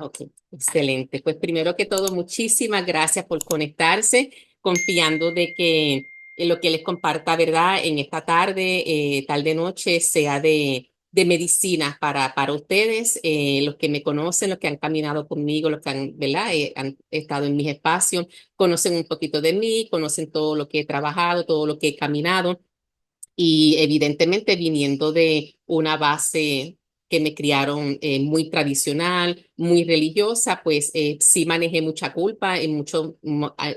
Ok, excelente. Pues primero que todo, muchísimas gracias por conectarse, confiando de que lo que les comparta, ¿verdad? En esta tarde, tarde noche, sea de medicina para ustedes, los que me conocen, los que han caminado conmigo, los que han, ¿verdad? Han estado en mis espacios, conocen un poquito de mí, conocen todo lo que he trabajado, todo lo que he caminado. Y evidentemente viniendo de una base que me criaron muy tradicional, muy religiosa, pues sí manejé mucha culpa en muchos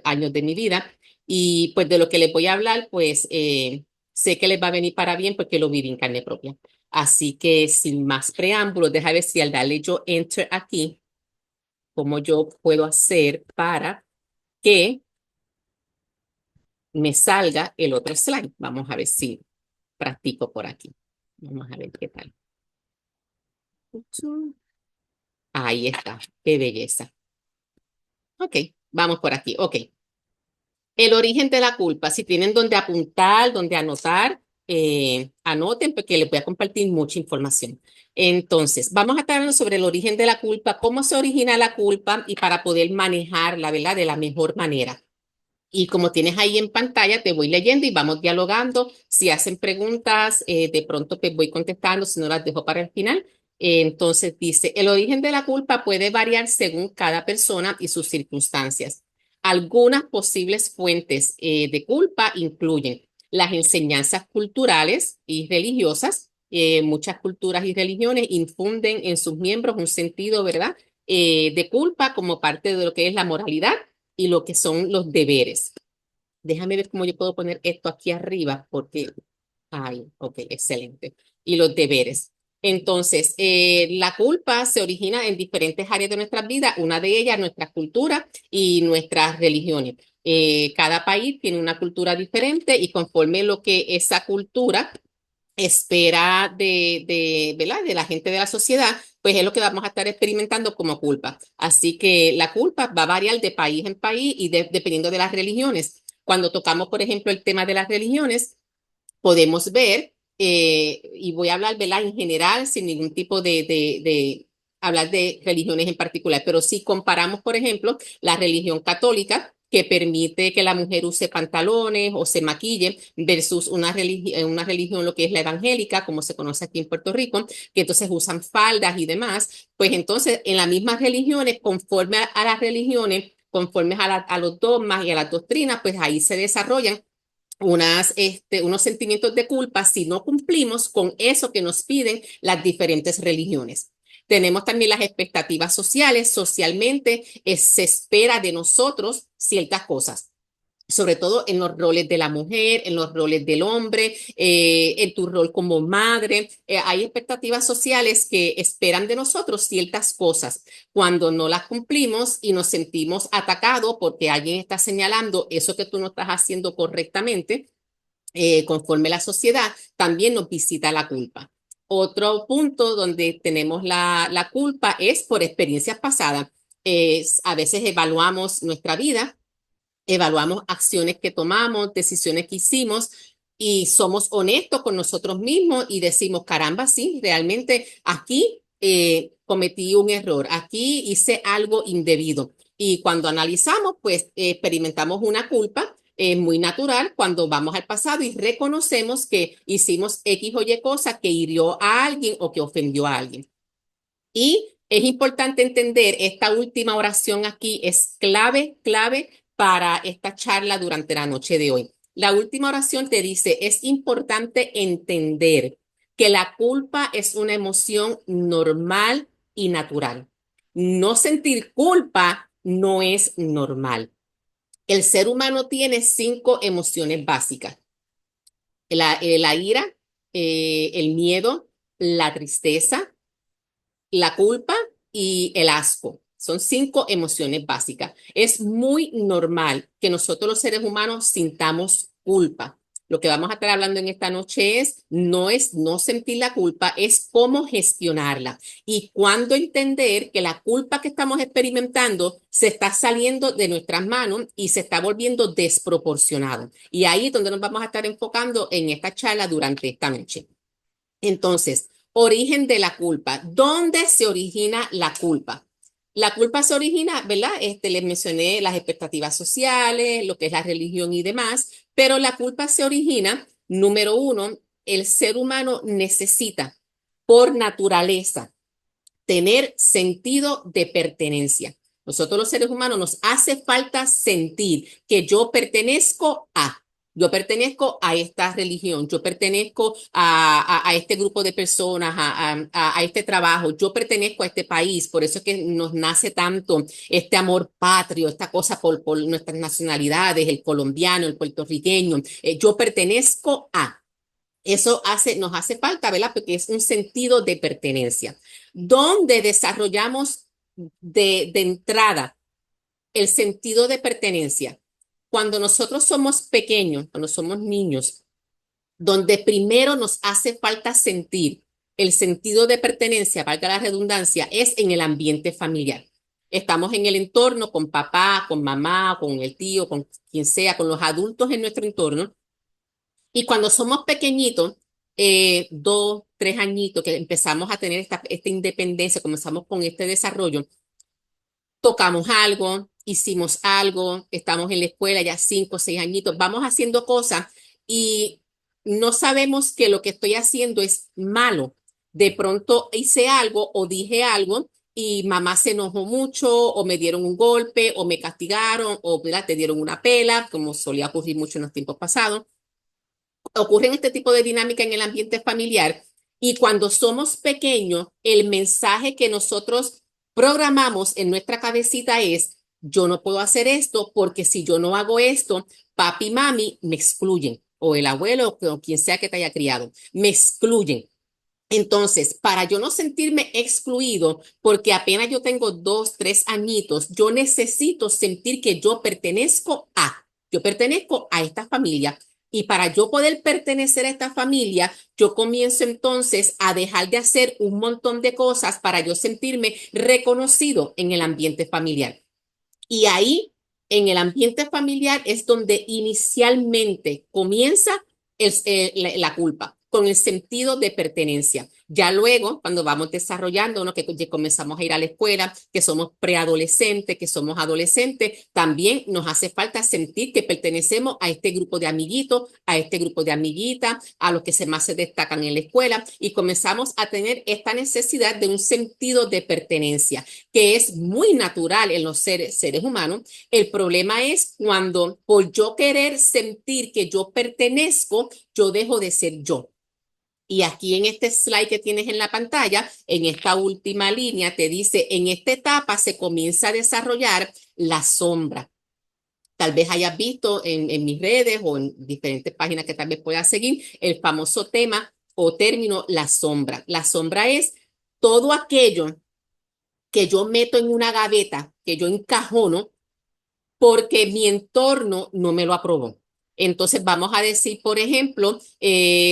años de mi vida. Y pues de lo que les voy a hablar, pues sé que les va a venir para bien porque lo viví en carne propia. Así que sin más preámbulos, déjame ver si al darle yo enter aquí, cómo yo puedo hacer para que me salga el otro slide. Vamos a ver si practico por aquí. Vamos a ver qué tal. Ahí está, qué belleza. Ok, vamos por aquí. Ok, el origen de la culpa. Si tienen donde apuntar, donde anotar, anoten porque les voy a compartir mucha información. Entonces, vamos a estar hablando sobre el origen de la culpa, cómo se origina la culpa y para poder manejarla, ¿verdad? De la mejor manera. Y como tienes ahí en pantalla, te voy leyendo y vamos dialogando. Si hacen preguntas, de pronto te voy contestando, si no las dejo para el final. Entonces dice, el origen de la culpa puede variar según cada persona y sus circunstancias. Algunas posibles fuentes de culpa incluyen las enseñanzas culturales y religiosas. Muchas culturas y religiones infunden en sus miembros un sentido, ¿verdad? De culpa como parte de lo que es la moralidad y lo que son los deberes. Déjame ver cómo yo puedo poner esto aquí arriba, porque, ay, ok, excelente. Y los deberes. Entonces, la culpa se origina en diferentes áreas de nuestras vidas, una de ellas nuestra cultura y nuestras religiones. Cada país tiene una cultura diferente y conforme lo que esa cultura espera ¿verdad? De la gente de la sociedad, pues es lo que vamos a estar experimentando como culpa. Así que la culpa va a variar de país en país y dependiendo de las religiones. Cuando tocamos, por ejemplo, el tema de las religiones, podemos ver, y voy a hablar, ¿verdad? En general, sin ningún tipo de hablar de religiones en particular, pero si comparamos, por ejemplo, la religión católica, que permite que la mujer use pantalones o se maquille, versus una religión, lo que es la evangélica, como se conoce aquí en Puerto Rico, que entonces usan faldas y demás, pues entonces en las mismas religiones, conforme a las religiones, conforme a los dogmas y a las doctrinas, pues ahí se desarrollan unos sentimientos de culpa si no cumplimos con eso que nos piden las diferentes religiones. Tenemos también las expectativas sociales. Socialmente se espera de nosotros ciertas cosas, sobre todo en los roles de la mujer, en los roles del hombre, en tu rol como madre. Hay expectativas sociales que esperan de nosotros ciertas cosas. Cuando no las cumplimos y nos sentimos atacados porque alguien está señalando eso que tú no estás haciendo correctamente, conforme la sociedad, también nos visita la culpa. Otro punto donde tenemos la culpa es por experiencias pasadas. A veces evaluamos nuestra vida, evaluamos acciones que tomamos, decisiones que hicimos y somos honestos con nosotros mismos y decimos, caramba, sí, realmente aquí cometí un error, aquí hice algo indebido. Y cuando analizamos, pues experimentamos una culpa muy natural cuando vamos al pasado y reconocemos que hicimos X o Y cosa que hirió a alguien o que ofendió a alguien. Y es importante entender, esta última oración aquí es clave, clave para esta charla durante la noche de hoy. La última oración te dice, es importante entender que la culpa es una emoción normal y natural. No sentir culpa no es normal. El ser humano tiene 5 emociones básicas: la ira, el miedo, la tristeza, la culpa y el asco. Son 5 emociones básicas. Es muy normal que nosotros los seres humanos sintamos culpa. Lo que vamos a estar hablando en esta noche es no sentir la culpa, es cómo gestionarla y cuándo entender que la culpa que estamos experimentando se está saliendo de nuestras manos y se está volviendo desproporcionado. Y ahí es donde nos vamos a estar enfocando en esta charla durante esta noche. Entonces, origen de la culpa. ¿Dónde se origina la culpa? La culpa se origina, ¿verdad? Les mencioné las expectativas sociales, lo que es la religión y demás, pero la culpa se origina, número uno, el ser humano necesita por naturaleza tener sentido de pertenencia. Nosotros los seres humanos nos hace falta sentir que yo pertenezco a esta religión, yo pertenezco a este grupo de personas, a este trabajo, yo pertenezco a este país, por eso es que nos nace tanto este amor patrio, esta cosa por nuestras nacionalidades, el colombiano, el puertorriqueño, yo pertenezco a. Nos hace falta, ¿verdad? Porque es un sentido de pertenencia, donde desarrollamos de entrada el sentido de pertenencia. Cuando nosotros somos pequeños, cuando somos niños, donde primero nos hace falta sentir el sentido de pertenencia, valga la redundancia, es en el ambiente familiar. Estamos en el entorno con papá, con mamá, con el tío, con quien sea, con los adultos en nuestro entorno. Y cuando somos pequeñitos, 2, 3 añitos, que empezamos a tener esta independencia, comenzamos con este desarrollo, tocamos algo, hicimos algo, estamos en la escuela ya 5, 6 añitos, vamos haciendo cosas y no sabemos que lo que estoy haciendo es malo. De pronto hice algo o dije algo y mamá se enojó mucho o me dieron un golpe o me castigaron o ¿verdad? Te dieron una pela, como solía ocurrir mucho en los tiempos pasados. Ocurren este tipo de dinámica en el ambiente familiar y cuando somos pequeños, el mensaje que nosotros programamos en nuestra cabecita es, yo no puedo hacer esto porque si yo no hago esto, papi y mami me excluyen o el abuelo o quien sea que te haya criado, me excluyen. Entonces, para yo no sentirme excluido, porque apenas yo tengo 2, 3 añitos, yo necesito sentir que yo pertenezco a esta familia. Y para yo poder pertenecer a esta familia, yo comienzo entonces a dejar de hacer un montón de cosas para yo sentirme reconocido en el ambiente familiar. Y ahí, en el ambiente familiar, es donde inicialmente comienza la culpa, con el sentido de pertenencia. Ya luego, cuando vamos desarrollando, ¿no? Que comenzamos a ir a la escuela, que somos preadolescentes, que somos adolescentes, también nos hace falta sentir que pertenecemos a este grupo de amiguitos, a este grupo de amiguitas, a los que más se destacan en la escuela, y comenzamos a tener esta necesidad de un sentido de pertenencia que es muy natural en los seres humanos. El problema es cuando por yo querer sentir que yo pertenezco, yo dejo de ser yo. Y aquí en este slide que tienes en la pantalla, en esta última línea, te dice, en esta etapa se comienza a desarrollar la sombra. Tal vez hayas visto en mis redes o en diferentes páginas que tal vez puedas seguir el famoso tema o término la sombra. La sombra es todo aquello que yo meto en una gaveta, que yo encajono, porque mi entorno no me lo aprobó. Entonces vamos a decir, por ejemplo,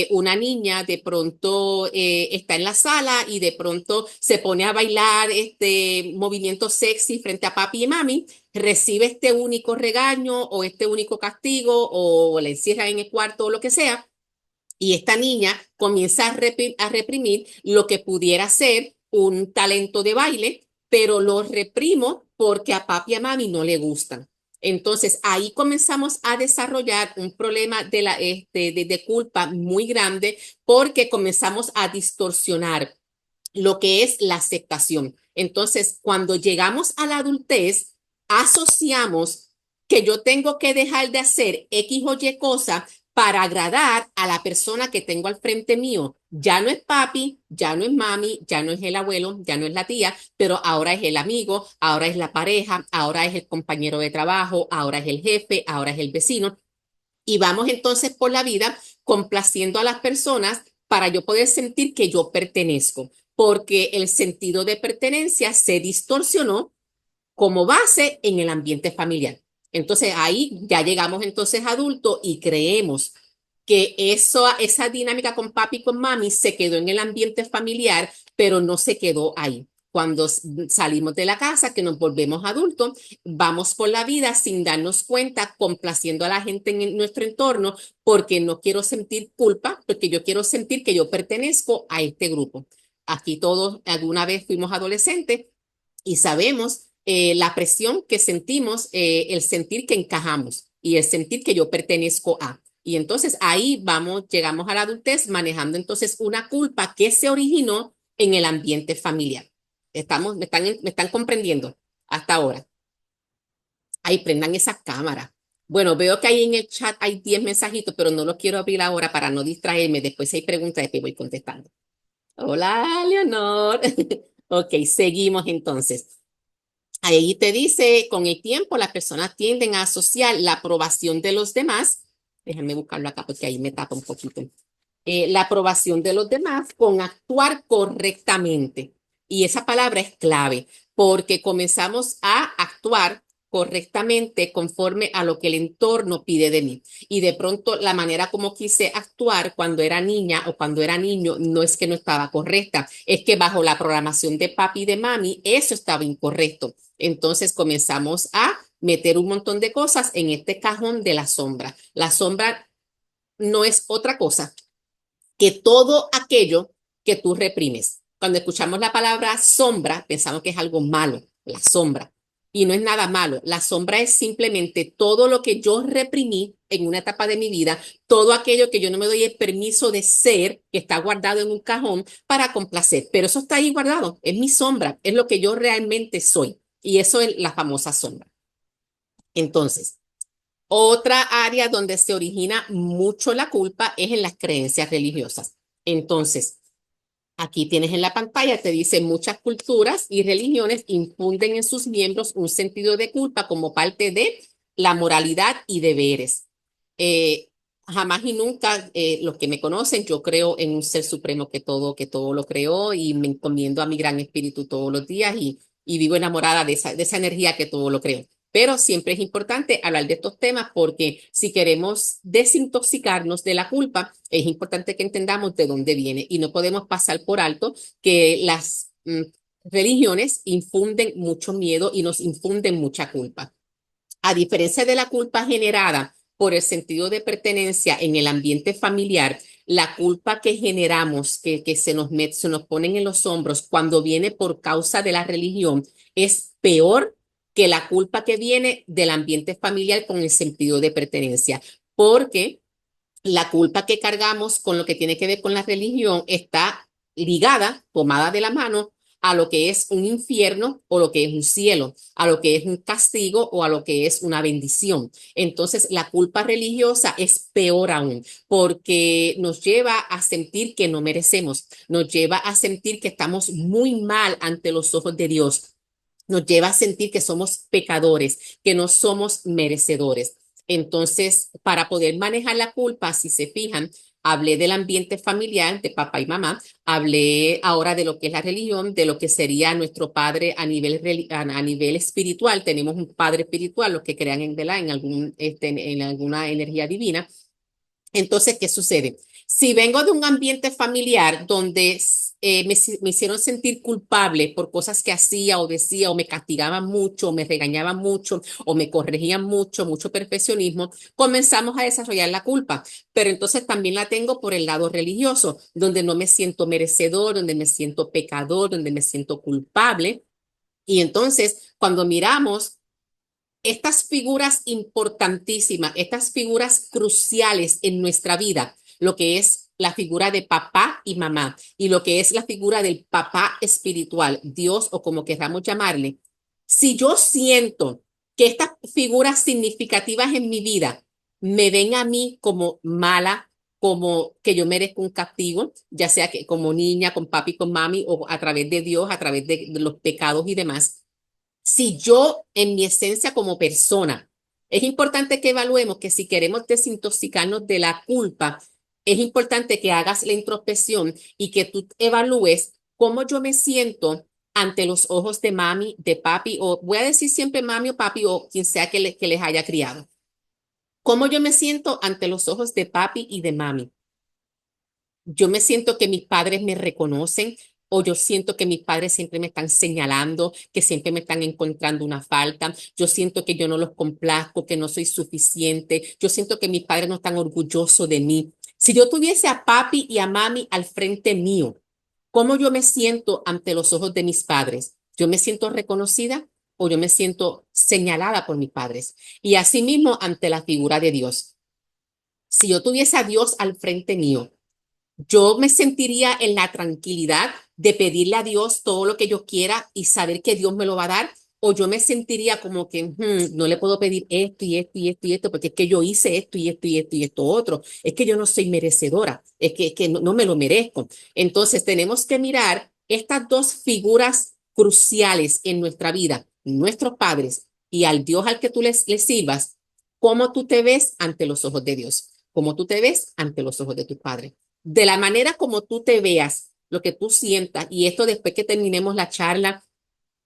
una niña de pronto está en la sala y de pronto se pone a bailar este movimiento sexy frente a papi y mami, recibe este único regaño o este único castigo o la encierra en el cuarto o lo que sea, y esta niña comienza a reprimir lo que pudiera ser un talento de baile, pero lo reprimo porque a papi y a mami no le gustan. Entonces ahí comenzamos a desarrollar un problema de culpa muy grande porque comenzamos a distorsionar lo que es la aceptación. Entonces, cuando llegamos a la adultez, asociamos que yo tengo que dejar de hacer X o Y cosa para agradar a la persona que tengo al frente mío. Ya no es papi, ya no es mami, ya no es el abuelo, ya no es la tía, pero ahora es el amigo, ahora es la pareja, ahora es el compañero de trabajo, ahora es el jefe, ahora es el vecino. Y vamos entonces por la vida complaciendo a las personas para yo poder sentir que yo pertenezco, porque el sentido de pertenencia se distorsionó como base en el ambiente familiar. Entonces ahí ya llegamos entonces adultos y creemos que esa dinámica con papi y con mami se quedó en el ambiente familiar, pero no se quedó ahí. Cuando salimos de la casa, que nos volvemos adultos, vamos por la vida sin darnos cuenta, complaciendo a la gente en nuestro entorno, porque no quiero sentir culpa, porque yo quiero sentir que yo pertenezco a este grupo. Aquí todos alguna vez fuimos adolescentes y sabemos la presión que sentimos, el sentir que encajamos y el sentir que yo pertenezco a. Y entonces ahí vamos, llegamos a la adultez manejando entonces una culpa que se originó en el ambiente familiar. Me están comprendiendo hasta ahora. Ahí prendan esa cámara. Bueno, veo que ahí en el chat hay 10 mensajitos, pero no los quiero abrir ahora para no distraerme. Después si hay preguntas que voy contestando. Hola, Leonor. Ok, seguimos entonces. Ahí te dice, con el tiempo las personas tienden a asociar la aprobación de los demás. Déjenme buscarlo acá porque ahí me tapa un poquito. La aprobación de los demás con actuar correctamente. Y esa palabra es clave porque comenzamos a actuar correctamente conforme a lo que el entorno pide de mí. Y de pronto la manera como quise actuar cuando era niña o cuando era niño no es que no estaba correcta, es que bajo la programación de papi y de mami eso estaba incorrecto. Entonces comenzamos a meter un montón de cosas en este cajón de la sombra. La sombra no es otra cosa que todo aquello que tú reprimes. Cuando escuchamos la palabra sombra, pensamos que es algo malo, la sombra. Y no es nada malo. La sombra es simplemente todo lo que yo reprimí en una etapa de mi vida, todo aquello que yo no me doy el permiso de ser, que está guardado en un cajón para complacer. Pero eso está ahí guardado, es mi sombra, es lo que yo realmente soy. Y eso es la famosa sombra. Entonces, otra área donde se origina mucho la culpa es en las creencias religiosas. Entonces, aquí tienes en la pantalla, te dice muchas culturas y religiones infunden en sus miembros un sentido de culpa como parte de la moralidad y deberes. Eh, Jamás y nunca, los que me conocen, yo creo en un ser supremo que todo lo creó y me encomiendo a mi gran espíritu todos los días y vivo enamorada de esa energía que todo lo creó. Pero siempre es importante hablar de estos temas porque si queremos desintoxicarnos de la culpa, es importante que entendamos de dónde viene y no podemos pasar por alto que las religiones infunden mucho miedo y nos infunden mucha culpa. A diferencia de la culpa generada por el sentido de pertenencia en el ambiente familiar, la culpa que generamos, que se nos ponen en los hombros cuando viene por causa de la religión, es peor que la culpa que viene del ambiente familiar con el sentido de pertenencia, porque la culpa que cargamos con lo que tiene que ver con la religión está ligada, tomada de la mano, a lo que es un infierno o lo que es un cielo, a lo que es un castigo o a lo que es una bendición. Entonces, la culpa religiosa es peor aún, porque nos lleva a sentir que no merecemos, nos lleva a sentir que estamos muy mal ante los ojos de Dios, nos lleva a sentir que somos pecadores, que no somos merecedores. Entonces, para poder manejar la culpa, si se fijan, hablé del ambiente familiar de papá y mamá, hablé ahora de lo que es la religión, de lo que sería nuestro padre a nivel espiritual. Tenemos un padre espiritual, los que crean en, ¿verdad? En alguna energía divina. Entonces, ¿qué sucede? Si vengo de un ambiente familiar donde me hicieron sentir culpable por cosas que hacía o decía o me castigaban mucho, o me regañaban mucho o me corregían mucho, mucho perfeccionismo, comenzamos a desarrollar la culpa. Pero entonces también la tengo por el lado religioso, donde no me siento merecedor, donde me siento pecador, donde me siento culpable. Y entonces, cuando miramos estas figuras importantísimas, estas figuras cruciales en nuestra vida, lo que es la figura de papá y mamá y lo que es la figura del papá espiritual, Dios o como queramos llamarle, si yo siento que estas figuras significativas en mi vida me ven a mí como mala, como que yo merezco un castigo, ya sea que como niña, con papi, con mami o a través de Dios, a través de los pecados y demás, si yo en mi esencia como persona, es importante que evaluemos que si queremos desintoxicarnos de la culpa, es importante que hagas la introspección y que tú evalúes cómo yo me siento ante los ojos de mami, de papi, o voy a decir siempre mami o papi o quien sea que les haya criado. ¿Cómo yo me siento ante los ojos de papi y de mami? Yo me siento que mis padres me reconocen o yo siento que mis padres siempre me están señalando, que siempre me están encontrando una falta. Yo siento que yo no los complazco, que no soy suficiente. Yo siento que mis padres no están orgullosos de mí. Si yo tuviese a papi y a mami al frente mío, ¿cómo yo me siento ante los ojos de mis padres? Yo me siento reconocida o yo me siento señalada por mis padres. Y asimismo ante la figura de Dios. Si yo tuviese a Dios al frente mío, yo me sentiría en la tranquilidad de pedirle a Dios todo lo que yo quiera y saber que Dios me lo va a dar, o yo me sentiría como que no le puedo pedir esto y esto y esto y esto, porque es que yo hice esto y esto y esto y esto otro, es que yo no soy merecedora, es que no me lo merezco. Entonces tenemos que mirar estas dos figuras cruciales en nuestra vida, nuestros padres y al Dios al que tú les sirvas, cómo tú te ves ante los ojos de Dios, cómo tú te ves ante los ojos de tu padre, de la manera como tú te veas, lo que tú sientas, y esto después que terminemos la charla,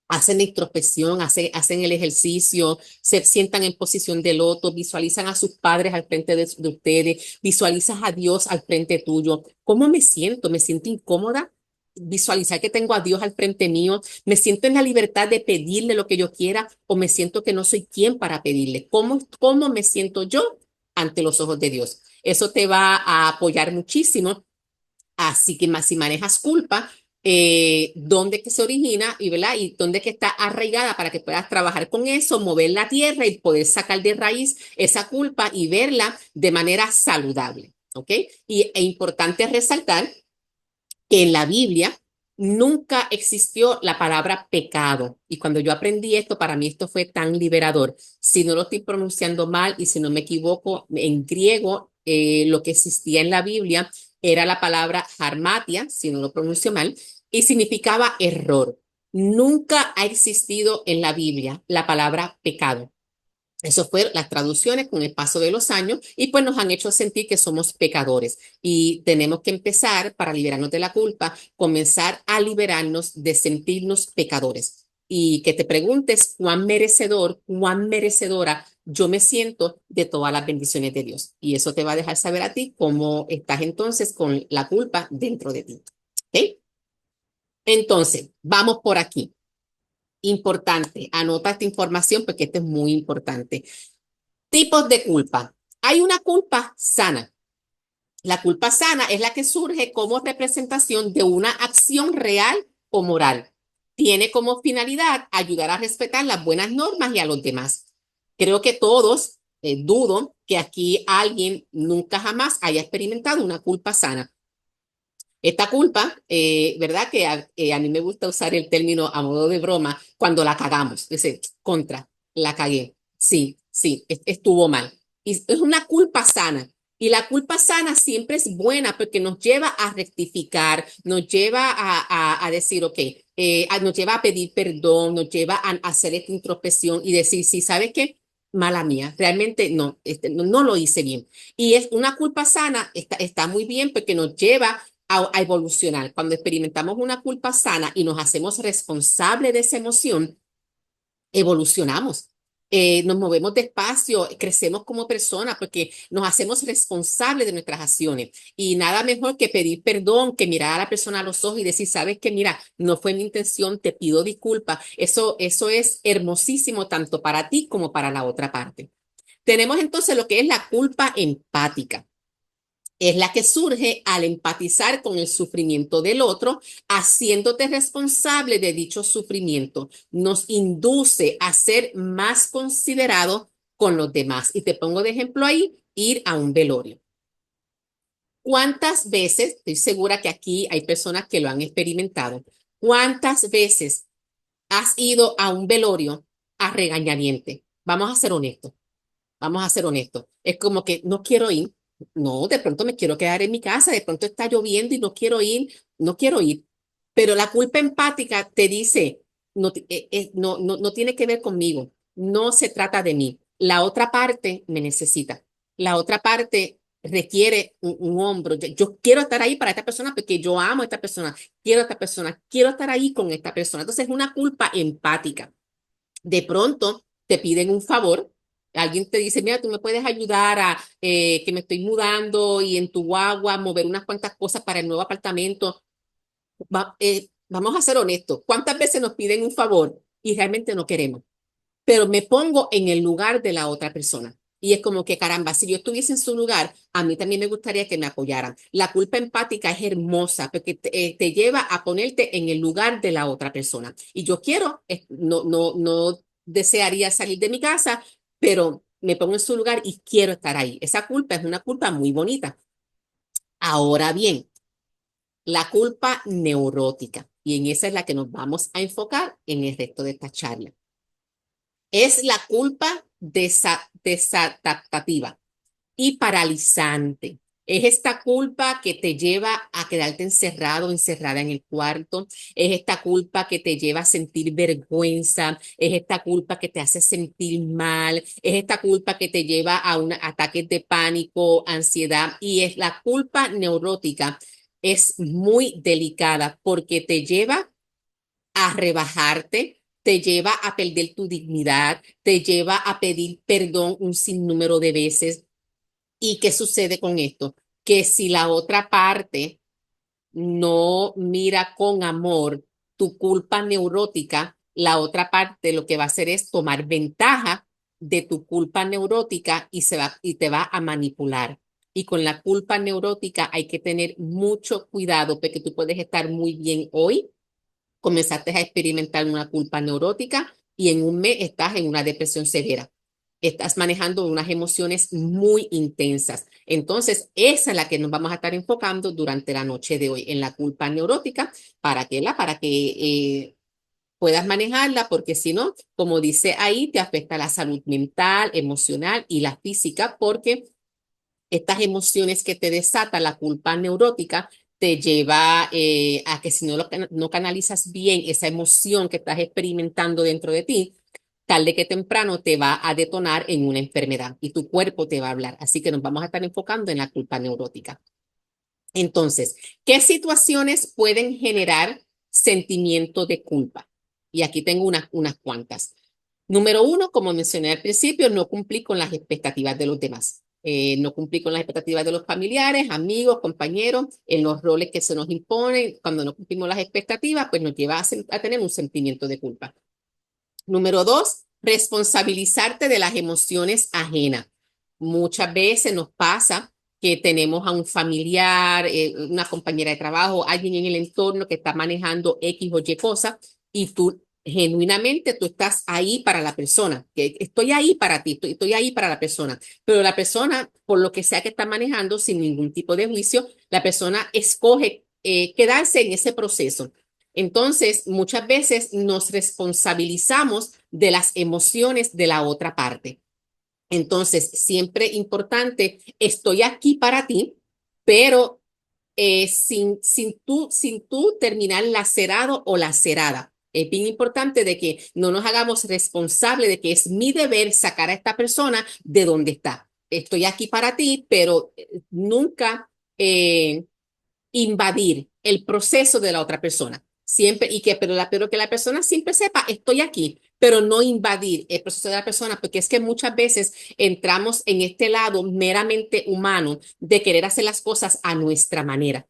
hacen la introspección, hacen el ejercicio, se sientan en posición de loto, visualizan a sus padres al frente de ustedes, visualizas a Dios al frente tuyo. ¿Cómo me siento? ¿Me siento incómoda? Visualizar que tengo a Dios al frente mío, me siento en la libertad de pedirle lo que yo quiera o me siento que no soy quien para pedirle. ¿Cómo me siento yo ante los ojos de Dios? Eso te va a apoyar muchísimo. Así que más si manejas culpa, dónde que se origina y, ¿verdad? Y dónde que está arraigada para que puedas trabajar con eso, mover la tierra y poder sacar de raíz esa culpa y verla de manera saludable, ¿ok? Y es importante resaltar que en la Biblia nunca existió la palabra pecado. Y cuando yo aprendí esto, para mí esto fue tan liberador. Si no lo estoy pronunciando mal y si no me equivoco, en griego lo que existía en la Biblia era la palabra harmatia, si no lo pronuncio mal, y significaba error. Nunca ha existido en la Biblia la palabra pecado. Eso fue las traducciones con el paso de los años y pues nos han hecho sentir que somos pecadores y tenemos que empezar para liberarnos de la culpa, comenzar a liberarnos de sentirnos pecadores y que te preguntes cuán merecedor, cuán merecedora yo me siento de todas las bendiciones de Dios. Y eso te va a dejar saber a ti cómo estás entonces con la culpa dentro de ti. ¿Ok? Entonces, vamos por aquí. Importante, anota esta información porque esto es muy importante. Tipos de culpa. Hay una culpa sana. La culpa sana es la que surge como representación de una acción real o moral. Tiene como finalidad ayudar a respetar las buenas normas y a los demás. Creo que todos, dudo que aquí alguien nunca jamás haya experimentado una culpa sana. Esta culpa, ¿verdad? Que a mí me gusta usar el término a modo de broma cuando la cagamos. Dice, contra, la cagué. Sí, sí, estuvo mal. Y es una culpa sana. Y la culpa sana siempre es buena porque nos lleva a rectificar, nos lleva a decir, ok, nos lleva a pedir perdón, nos lleva a hacer esta introspección y decir, sí, ¿sabes qué? Mala mía, realmente no, no lo hice bien. Y es una culpa sana, está muy bien porque nos lleva a evolucionar. Cuando experimentamos una culpa sana y nos hacemos responsables de esa emoción, evolucionamos. Nos movemos despacio, crecemos como personas porque nos hacemos responsables de nuestras acciones. Y nada mejor que pedir perdón, que mirar a la persona a los ojos y decir, sabes que mira, no fue mi intención, te pido disculpas. Eso es hermosísimo tanto para ti como para la otra parte. Tenemos entonces lo que es la culpa empática. Es la que surge al empatizar con el sufrimiento del otro, haciéndote responsable de dicho sufrimiento. Nos induce a ser más considerados con los demás. Y te pongo de ejemplo ahí, ir a un velorio. ¿Cuántas veces, estoy segura que aquí hay personas que lo han experimentado, cuántas veces has ido a un velorio a regañadientes? Vamos a ser honestos. Vamos a ser honestos. Es como que no quiero ir. No, de pronto me quiero quedar en mi casa, de pronto está lloviendo y no quiero ir, no quiero ir. Pero la culpa empática te dice, no, no tiene que ver conmigo, no se trata de mí. La otra parte me necesita. La otra parte requiere un hombro. Yo quiero estar ahí para esta persona porque yo amo a esta persona, quiero a esta persona, quiero estar ahí con esta persona. Entonces es una culpa empática. De pronto te piden un favor, alguien te dice, mira, tú me puedes ayudar a que me estoy mudando y en tu guagua mover unas cuantas cosas para el nuevo apartamento. Vamos a ser honestos, ¿cuántas veces nos piden un favor y realmente no queremos? Pero me pongo en el lugar de la otra persona. Y es como que, caramba, si yo estuviese en su lugar, a mí también me gustaría que me apoyaran. La culpa empática es hermosa porque te lleva a ponerte en el lugar de la otra persona. Y yo quiero, no desearía salir de mi casa, pero me pongo en su lugar y quiero estar ahí. Esa culpa es una culpa muy bonita. Ahora bien, la culpa neurótica, y en esa es la que nos vamos a enfocar en el resto de esta charla. Es la culpa desadaptativa y paralizante. Es esta culpa que te lleva a quedarte encerrado, encerrada en el cuarto. Es esta culpa que te lleva a sentir vergüenza. Es esta culpa que te hace sentir mal. Es esta culpa que te lleva a ataques de pánico, ansiedad. Y es la culpa neurótica. Es muy delicada porque te lleva a rebajarte, te lleva a perder tu dignidad, te lleva a pedir perdón un sinnúmero de veces. ¿Y qué sucede con esto? Que si la otra parte no mira con amor tu culpa neurótica, la otra parte lo que va a hacer es tomar ventaja de tu culpa neurótica y te va a manipular. Y con la culpa neurótica hay que tener mucho cuidado porque tú puedes estar muy bien hoy, comenzaste a experimentar una culpa neurótica y en un mes estás en una depresión severa. Estás manejando unas emociones muy intensas. Entonces, esa es la que nos vamos a estar enfocando durante la noche de hoy, en la culpa neurótica. ¿Para qué? Para que puedas manejarla, porque si no, como dice ahí, te afecta la salud mental, emocional y la física, porque estas emociones que te desata la culpa neurótica te lleva a que si no canalizas bien esa emoción que estás experimentando dentro de ti, tarde que temprano te va a detonar en una enfermedad y tu cuerpo te va a hablar. Así que nos vamos a estar enfocando en la culpa neurótica. Entonces, ¿qué situaciones pueden generar sentimiento de culpa? Y aquí tengo unas cuantas. Número uno, como mencioné al principio, no cumplir con las expectativas de los demás. No cumplir con las expectativas de los familiares, amigos, compañeros, en los roles que se nos imponen. Cuando no cumplimos las expectativas, pues nos lleva a tener un sentimiento de culpa. Número dos, responsabilizarte de las emociones ajenas. Muchas veces nos pasa que tenemos a un familiar, una compañera de trabajo, alguien en el entorno que está manejando X o Y cosas y tú genuinamente tú estás ahí para la persona, que estoy ahí para ti, estoy ahí para la persona, pero la persona, por lo que sea que está manejando, sin ningún tipo de juicio, la persona escoge quedarse en ese proceso. Entonces, muchas veces nos responsabilizamos de las emociones de la otra parte. Entonces, siempre importante, estoy aquí para ti, pero sin tú terminar lacerado o lacerada. Es bien importante de que no nos hagamos responsables de que es mi deber sacar a esta persona de donde está. Estoy aquí para ti, pero nunca invadir el proceso de la otra persona. Siempre, pero que la persona siempre sepa, estoy aquí, pero no invadir el proceso de la persona, porque es que muchas veces entramos en este lado meramente humano de querer hacer las cosas a nuestra manera,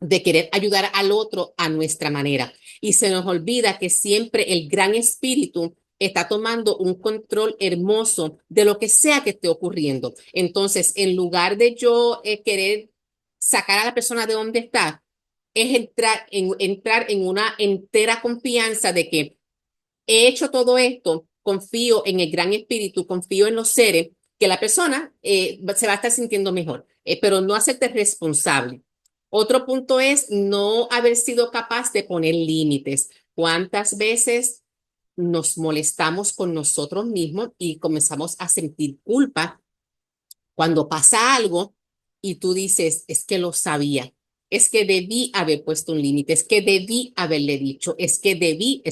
de querer ayudar al otro a nuestra manera. Y se nos olvida que siempre el gran espíritu está tomando un control hermoso de lo que sea que esté ocurriendo. Entonces, en lugar de yo querer sacar a la persona de donde está, es entrar en una entera confianza de que he hecho todo esto, confío en el gran espíritu, confío en los seres, que la persona se va a estar sintiendo mejor, pero no hacerte responsable. Otro punto es no haber sido capaz de poner límites. ¿Cuántas veces nos molestamos con nosotros mismos y comenzamos a sentir culpa cuando pasa algo y tú dices, es que lo sabía, es que debí haber puesto un límite, es que debí haberle dicho, es que debí?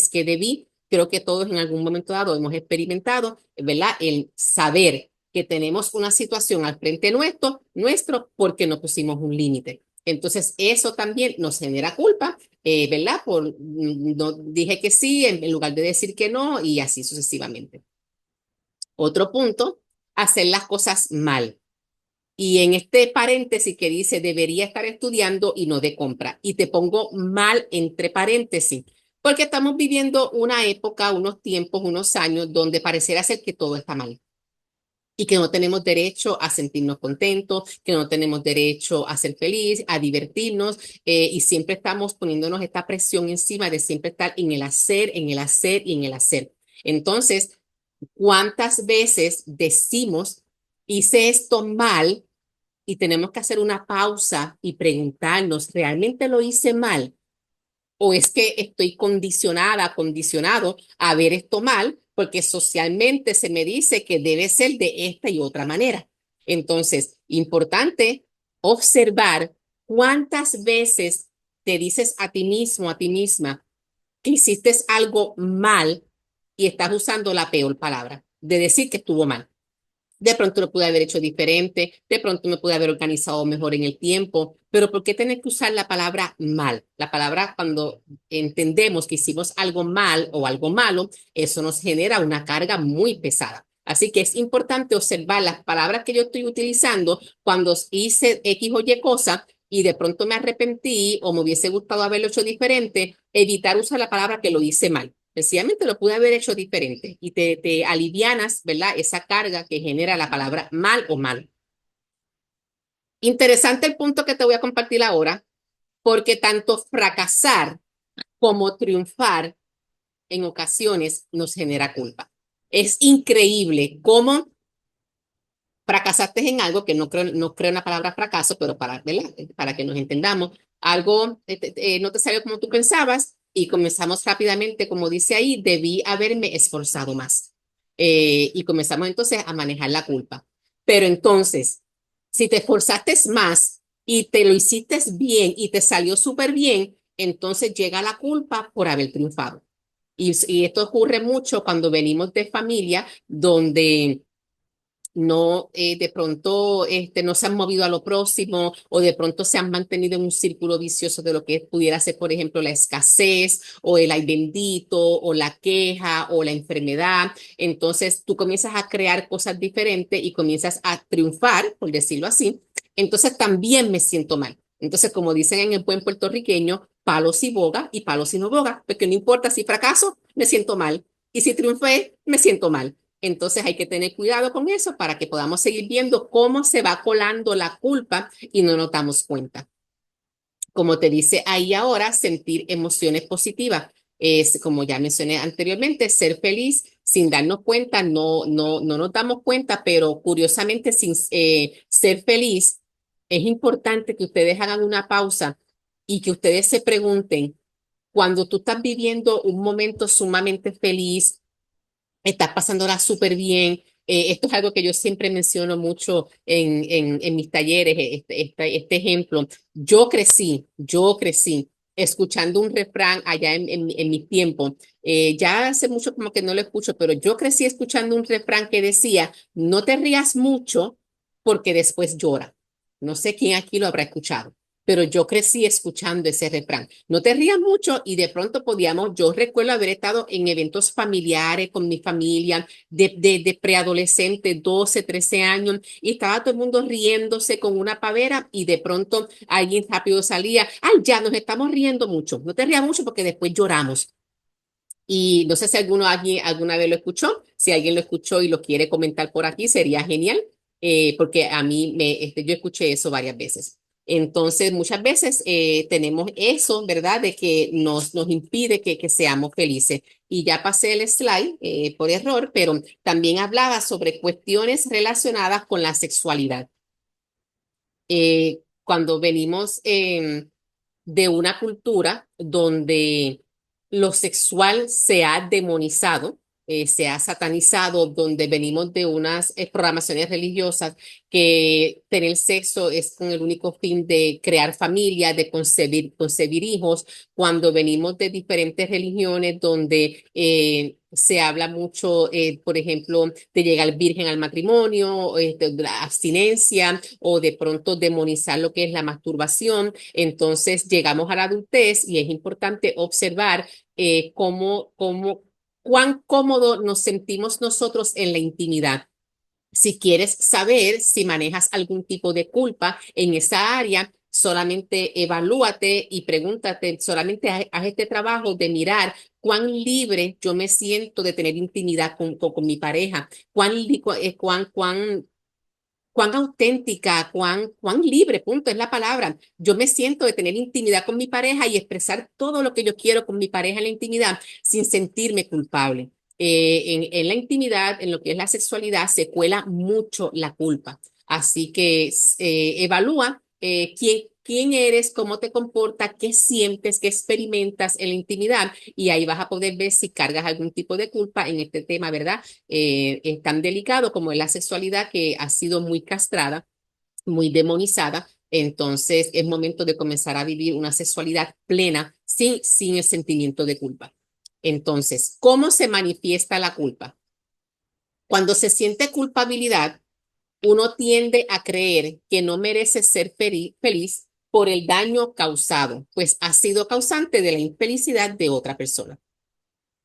Creo que todos en algún momento dado hemos experimentado, ¿verdad? El saber que tenemos una situación al frente nuestro porque no pusimos un límite. Entonces, eso también nos genera culpa, ¿verdad? No dije que sí en lugar de decir que no y así sucesivamente. Otro punto, hacer las cosas mal. Y en este paréntesis que dice debería estar estudiando y no de compra. Y te pongo mal entre paréntesis, porque estamos viviendo una época, unos tiempos, unos años donde pareciera ser que todo está mal. y que no tenemos derecho a sentirnos contentos, que no tenemos derecho a ser feliz, a divertirnos, y siempre estamos poniéndonos esta presión encima de siempre estar en el hacer, en el hacer y en el hacer. Entonces, ¿cuántas veces decimos, hice esto mal y tenemos que hacer una pausa y preguntarnos, ¿realmente lo hice mal? ¿O es que estoy condicionada, condicionado a ver esto mal porque socialmente se me dice que debe ser de esta y otra manera? Entonces, importante observar cuántas veces te dices a ti mismo, a ti misma, que hiciste algo mal y estás usando la peor palabra de decir que estuvo mal. De pronto lo pude haber hecho diferente, de pronto me pude haber organizado mejor en el tiempo, pero ¿por qué tener que usar la palabra mal? La palabra, cuando entendemos que hicimos algo mal o algo malo, eso nos genera una carga muy pesada. Así que es importante observar las palabras que yo estoy utilizando cuando hice X o Y cosa y de pronto me arrepentí o me hubiese gustado haberlo hecho diferente, evitar usar la palabra que lo hice mal. Sencillamente lo pude haber hecho diferente y te alivianas, ¿verdad? Esa carga que genera la palabra mal o mal. Interesante el punto que te voy a compartir ahora, porque tanto fracasar como triunfar en ocasiones nos genera culpa. Es increíble cómo fracasaste en algo, que no creo en la palabra fracaso, pero ¿verdad? Para que nos entendamos, algo no te salió como tú pensabas y comenzamos rápidamente, como dice ahí, debí haberme esforzado más. Y comenzamos entonces a manejar la culpa. Pero entonces, si te esforzaste más y te lo hiciste bien y te salió súper bien, entonces llega la culpa por haber triunfado. Y esto ocurre mucho cuando venimos de familia donde no de pronto no se han movido a lo próximo o de pronto se han mantenido en un círculo vicioso de lo que pudiera ser, por ejemplo, la escasez o el ay bendito o la queja o la enfermedad. Entonces tú comienzas a crear cosas diferentes y comienzas a triunfar, por decirlo así. Entonces también me siento mal. Entonces, como dicen en el buen puertorriqueño, palos y boga y palos y no boga, porque no importa si fracaso, me siento mal. Y si triunfé, me siento mal. Entonces hay que tener cuidado con eso para que podamos seguir viendo cómo se va colando la culpa y no nos damos cuenta. Como te dice ahí ahora, sentir emociones positivas. Es, como ya mencioné anteriormente, ser feliz sin darnos cuenta, no nos damos cuenta, pero curiosamente sin ser feliz, es importante que ustedes hagan una pausa y que ustedes se pregunten, cuando tú estás viviendo un momento sumamente feliz, estás pasándola súper bien. Esto es algo que yo siempre menciono mucho en mis talleres, este ejemplo. Yo crecí escuchando un refrán allá en mi tiempo. Ya hace mucho como que no lo escucho, pero yo crecí escuchando un refrán que decía, no te rías mucho porque después llora. No sé quién aquí lo habrá escuchado, pero yo crecí escuchando ese refrán. No te rías mucho y de pronto podíamos, yo recuerdo haber estado en eventos familiares con mi familia de preadolescente, 12, 13 años, y estaba todo el mundo riéndose con una pavera y de pronto alguien rápido salía, ay, ya nos estamos riendo mucho, no te rías mucho porque después lloramos. Y no sé si alguna vez lo escuchó, si alguien lo escuchó y lo quiere comentar por aquí, sería genial, porque a mí yo escuché eso varias veces. Entonces, muchas veces tenemos eso, ¿verdad? De que nos impide que seamos felices. Y ya pasé el slide por error, pero también hablaba sobre cuestiones relacionadas con la sexualidad. Cuando venimos de una cultura donde lo sexual se ha demonizado, se ha satanizado, donde venimos de unas programaciones religiosas que tener sexo es con el único fin de crear familia, de concebir hijos, cuando venimos de diferentes religiones donde se habla mucho, por ejemplo, de llegar virgen al matrimonio, de la abstinencia o de pronto demonizar lo que es la masturbación. Entonces llegamos a la adultez y es importante observar cuán cómodo nos sentimos nosotros en la intimidad. Si quieres saber si manejas algún tipo de culpa en esa área, solamente evalúate y pregúntate, solamente haz este trabajo de mirar cuán libre yo me siento de tener intimidad con mi pareja, cuán auténtica, cuán libre, punto, es la palabra. Yo me siento de tener intimidad con mi pareja y expresar todo lo que yo quiero con mi pareja en la intimidad sin sentirme culpable. En la intimidad, en lo que es la sexualidad, se cuela mucho la culpa. Así que evalúa quién eres, cómo te comportas, qué sientes, qué experimentas en la intimidad y ahí vas a poder ver si cargas algún tipo de culpa en este tema, ¿verdad? Es tan delicado como es la sexualidad que ha sido muy castrada, muy demonizada. Entonces es momento de comenzar a vivir una sexualidad plena sin el sentimiento de culpa. Entonces, ¿cómo se manifiesta la culpa? Cuando se siente culpabilidad, uno tiende a creer que no merece ser feliz por el daño causado, pues ha sido causante de la infelicidad de otra persona.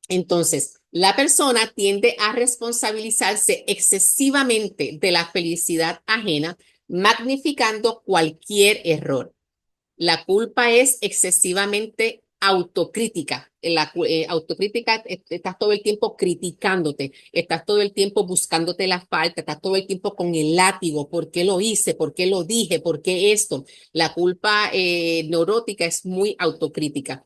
Entonces, la persona tiende a responsabilizarse excesivamente de la felicidad ajena, magnificando cualquier error. La culpa es excesivamente autocrítica. La autocrítica, estás todo el tiempo criticándote, estás todo el tiempo buscándote la falta, estás todo el tiempo con el látigo. ¿Por qué lo hice? ¿Por qué lo dije? ¿Por qué esto? La culpa neurótica es muy autocrítica,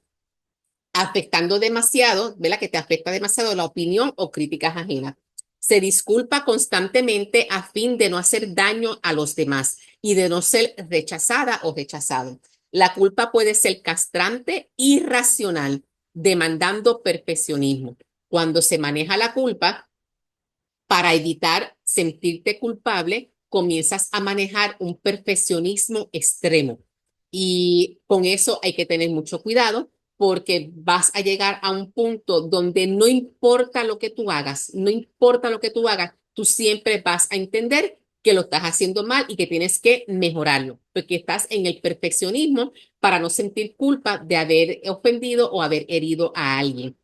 afectando demasiado, ¿verdad? Que te afecta demasiado la opinión o críticas ajenas. Se disculpa constantemente a fin de no hacer daño a los demás y de no ser rechazada o rechazado. La culpa puede ser castrante, irracional, demandando perfeccionismo. Cuando se maneja la culpa, para evitar sentirte culpable, comienzas a manejar un perfeccionismo extremo. Y con eso hay que tener mucho cuidado porque vas a llegar a un punto donde no importa lo que tú hagas, no importa lo que tú hagas, tú siempre vas a entender que lo estás haciendo mal y que tienes que mejorarlo, porque estás en el perfeccionismo para no sentir culpa de haber ofendido o haber herido a alguien.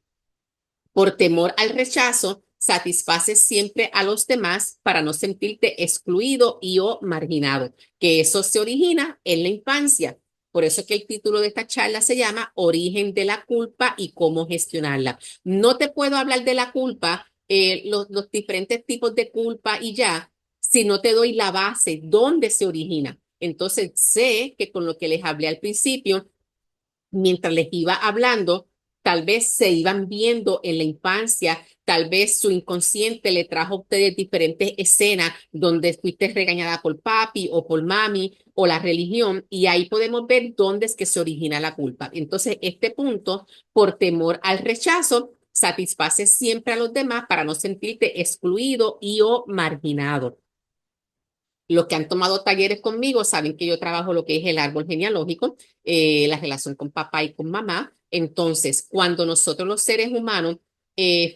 Por temor al rechazo, satisfaces siempre a los demás para no sentirte excluido y o marginado, que eso se origina en la infancia. Por eso que el título de esta charla se llama Origen de la culpa y cómo gestionarla. No te puedo hablar de la culpa, los diferentes tipos de culpa y ya, si no te doy la base, dónde se origina. Entonces sé que con lo que les hablé al principio, mientras les iba hablando, tal vez se iban viendo en la infancia, tal vez su inconsciente le trajo a ustedes diferentes escenas donde fuiste regañada por papi o por mami o la religión, y ahí podemos ver dónde es que se origina la culpa. Entonces, este punto, por temor al rechazo, satisface siempre a los demás para no sentirte excluido y o marginado. Los que han tomado talleres conmigo saben que yo trabajo lo que es el árbol genealógico, la relación con papá y con mamá. Entonces, cuando nosotros los seres humanos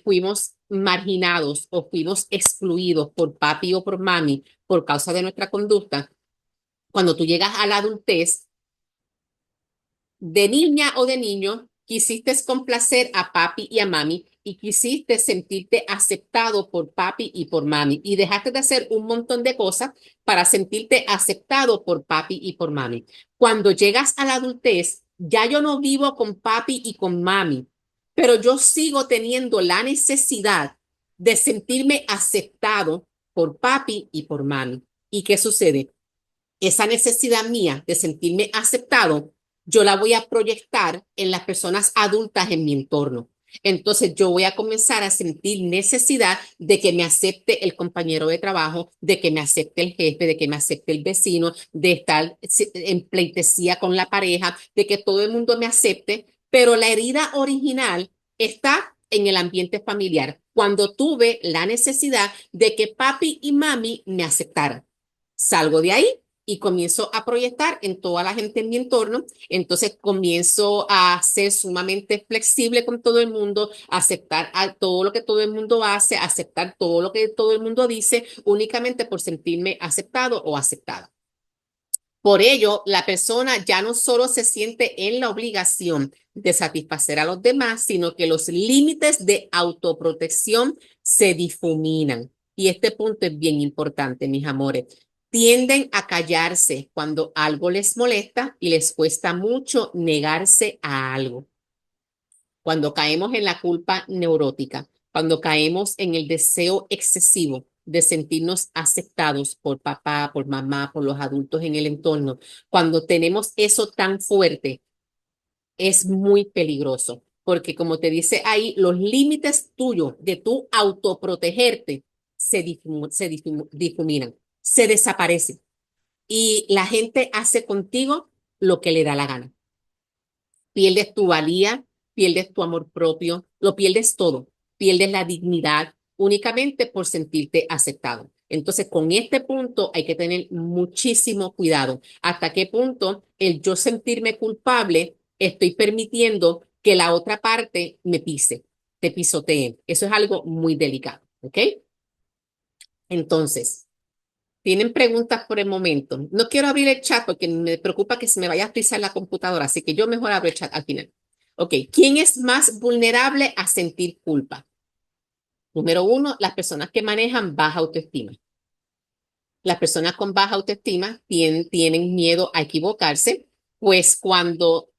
fuimos marginados o fuimos excluidos por papi o por mami por causa de nuestra conducta, cuando tú llegas a la adultez, de niña o de niño, quisiste complacer a papi y a mami y quisiste sentirte aceptado por papi y por mami y dejaste de hacer un montón de cosas para sentirte aceptado por papi y por mami. Cuando llegas a la adultez, ya yo no vivo con papi y con mami, pero yo sigo teniendo la necesidad de sentirme aceptado por papi y por mami. ¿Y qué sucede? Esa necesidad mía de sentirme aceptado, yo la voy a proyectar en las personas adultas en mi entorno. Entonces yo voy a comenzar a sentir necesidad de que me acepte el compañero de trabajo, de que me acepte el jefe, de que me acepte el vecino, de estar en pleitesía con la pareja, de que todo el mundo me acepte, pero la herida original está en el ambiente familiar, cuando tuve la necesidad de que papi y mami me aceptaran. Salgo de ahí y comienzo a proyectar en toda la gente en mi entorno. Entonces comienzo a ser sumamente flexible con todo el mundo, aceptar a todo lo que todo el mundo hace, aceptar todo lo que todo el mundo dice, únicamente por sentirme aceptado o aceptada. Por ello, la persona ya no solo se siente en la obligación de satisfacer a los demás, sino que los límites de autoprotección se difuminan. Y este punto es bien importante, mis amores. Tienden a callarse cuando algo les molesta y les cuesta mucho negarse a algo. Cuando caemos en la culpa neurótica, cuando caemos en el deseo excesivo de sentirnos aceptados por papá, por mamá, por los adultos en el entorno, cuando tenemos eso tan fuerte, es muy peligroso, porque como te dice ahí, los límites tuyos de tu autoprotegerte difuminan, se desaparecen y la gente hace contigo lo que le da la gana. Pierdes tu valía, pierdes tu amor propio, lo pierdes todo, pierdes la dignidad únicamente por sentirte aceptado. Entonces, con este punto hay que tener muchísimo cuidado. ¿Hasta qué punto el yo sentirme culpable estoy permitiendo que la otra parte me pise, te pisotee? Eso es algo muy delicado, ¿ok? Entonces, ¿tienen preguntas por el momento? No quiero abrir el chat porque me preocupa que se me vaya a frizar la computadora, así que yo mejor abro el chat al final. Ok, ¿quién es más vulnerable a sentir culpa? Número uno, las personas que manejan baja autoestima. Las personas con baja autoestima tienen miedo a equivocarse, pues cuando,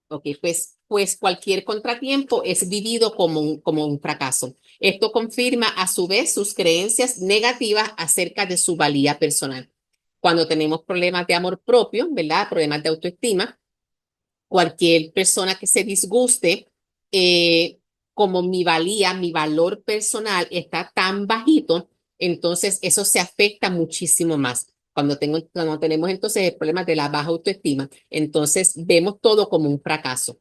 ok, pues cualquier contratiempo es vivido como un fracaso. Esto confirma a su vez sus creencias negativas acerca de su valía personal. Cuando tenemos problemas de amor propio, ¿verdad? Problemas de autoestima, cualquier persona que se disguste, como mi valía, mi valor personal está tan bajito, entonces eso se afecta muchísimo más. Cuando tenemos entonces el problema de la baja autoestima, entonces vemos todo como un fracaso.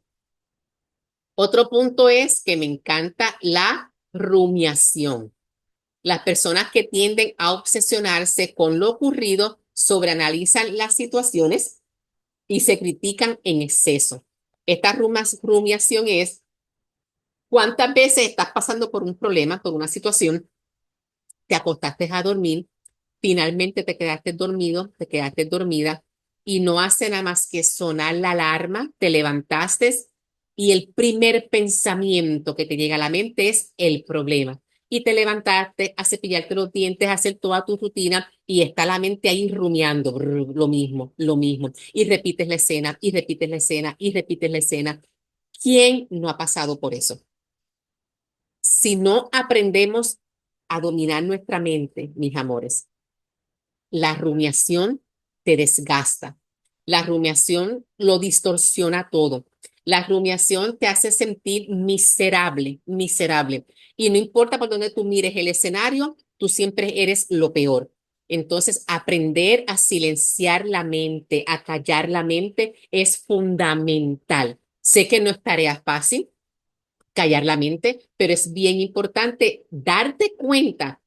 Otro punto es que me encanta la rumiación. Las personas que tienden a obsesionarse con lo ocurrido sobreanalizan las situaciones y se critican en exceso. Esta rumiación es cuántas veces estás pasando por un problema, por una situación, te acostaste a dormir, finalmente te quedaste dormido, te quedaste dormida y no hace nada más que sonar la alarma, te levantaste y el primer pensamiento que te llega a la mente es el problema. Y te levantaste a cepillarte los dientes, a hacer toda tu rutina y está la mente ahí rumiando lo mismo, lo mismo. Y repites la escena, y repites la escena, y repites la escena. ¿Quién no ha pasado por eso? Si no aprendemos a dominar nuestra mente, mis amores, la rumiación te desgasta. La rumiación lo distorsiona todo. La rumiación te hace sentir miserable, miserable. Y no importa por dónde tú mires el escenario, tú siempre eres lo peor. Entonces, aprender a silenciar la mente, a callar la mente es fundamental. Sé que no es tarea fácil callar la mente, pero es bien importante darte cuenta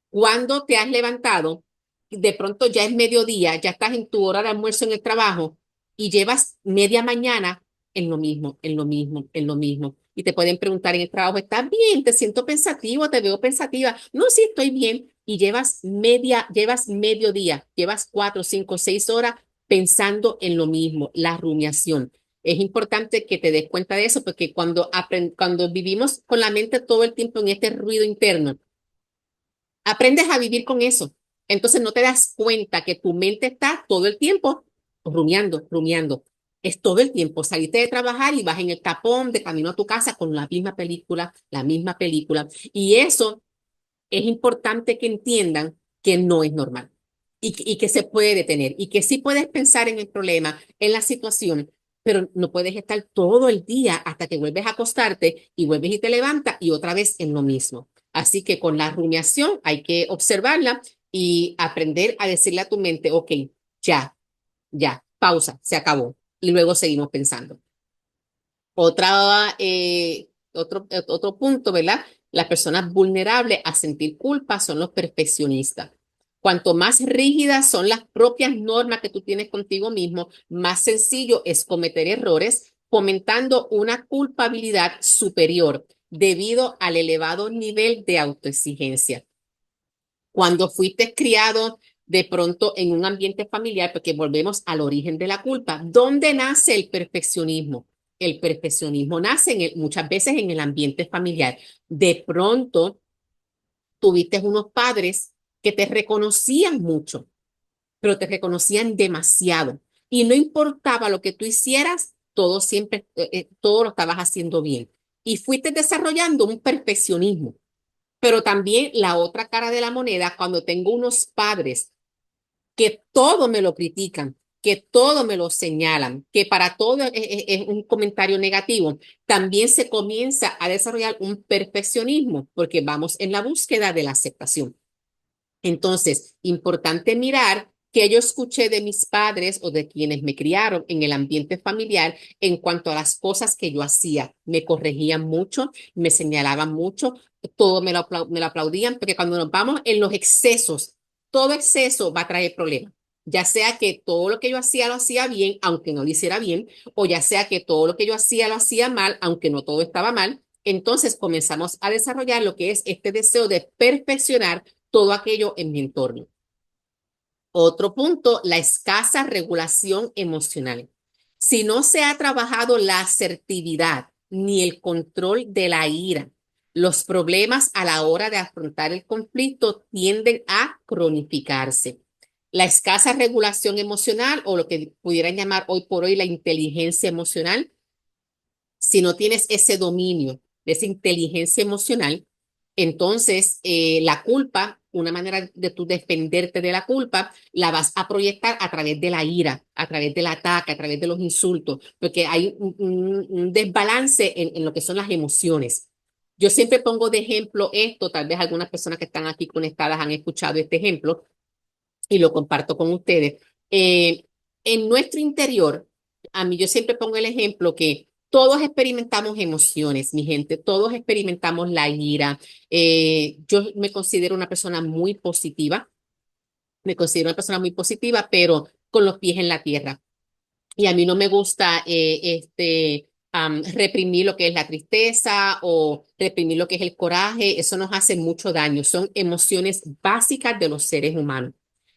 cuando te has levantado, de pronto ya es mediodía, ya estás en tu hora de almuerzo en el trabajo y llevas media mañana en lo mismo, en lo mismo, en lo mismo. Y te pueden preguntar en el trabajo, ¿estás bien? Te siento pensativo, te veo pensativa. No, sí, estoy bien. Y llevas mediodía, llevas 4, 5, 6 horas pensando en lo mismo, la rumiación. Es importante que te des cuenta de eso porque cuando vivimos con la mente todo el tiempo en este ruido interno, aprendes a vivir con eso. Entonces no te das cuenta que tu mente está todo el tiempo rumiando, rumiando. Es todo el tiempo. Saliste de trabajar y vas en el tapón de camino a tu casa con la misma película, la misma película. Y eso es importante que entiendan que no es normal y que se puede detener y que sí puedes pensar en el problema, en la situación, pero no puedes estar todo el día hasta que vuelves a acostarte y vuelves y te levantas y otra vez en lo mismo. Así que con la rumiación hay que observarla y aprender a decirle a tu mente, ok, ya, ya, pausa, se acabó. Y luego seguimos pensando. Otro punto, ¿verdad? Las personas vulnerables a sentir culpa son los perfeccionistas. Cuanto más rígidas son las propias normas que tú tienes contigo mismo, más sencillo es cometer errores, fomentando una culpabilidad superior debido al elevado nivel de autoexigencia. Cuando fuiste criado de pronto en un ambiente familiar, porque volvemos al origen de la culpa, ¿dónde nace el perfeccionismo? El perfeccionismo nace muchas veces en el ambiente familiar. De pronto tuviste unos padres que te reconocían mucho pero te reconocían demasiado. Y no importaba lo que tú hicieras, todo siempre, todo lo estabas haciendo bien. Y fuiste desarrollando un perfeccionismo. Pero también la otra cara de la moneda, cuando tengo unos padres que todo me lo critican, que todo me lo señalan, que para todo es un comentario negativo, también se comienza a desarrollar un perfeccionismo porque vamos en la búsqueda de la aceptación. Entonces, importante mirar que yo escuché de mis padres o de quienes me criaron en el ambiente familiar en cuanto a las cosas que yo hacía. Me corregían mucho, me señalaban mucho, todo me lo aplaudían, porque cuando nos vamos en los excesos, todo exceso va a traer problemas. Ya sea que todo lo que yo hacía lo hacía bien, aunque no lo hiciera bien, o ya sea que todo lo que yo hacía lo hacía mal, aunque no todo estaba mal. Entonces comenzamos a desarrollar lo que es este deseo de perfeccionar todo aquello en mi entorno. Otro punto, la escasa regulación emocional. Si no se ha trabajado la asertividad ni el control de la ira, los problemas a la hora de afrontar el conflicto tienden a cronificarse. La escasa regulación emocional o lo que pudieran llamar hoy por hoy la inteligencia emocional, si no tienes ese dominio de esa inteligencia emocional, entonces la culpa, una manera de tú defenderte de la culpa, la vas a proyectar a través de la ira, a través del ataque, a través de los insultos, porque hay un desbalance en lo que son las emociones. Yo siempre pongo de ejemplo esto, tal vez algunas personas que están aquí conectadas han escuchado este ejemplo y lo comparto con ustedes. Eh, en nuestro interior, a mí yo siempre pongo el ejemplo que todos experimentamos emociones, mi gente, todos experimentamos la ira. Yo me considero una persona muy positiva, me considero una persona muy positiva, pero con los pies en la tierra. Y a mí no me gusta reprimir lo que es la tristeza o reprimir lo que es el coraje. Eso nos hace mucho daño. Son emociones básicas de los seres humanos.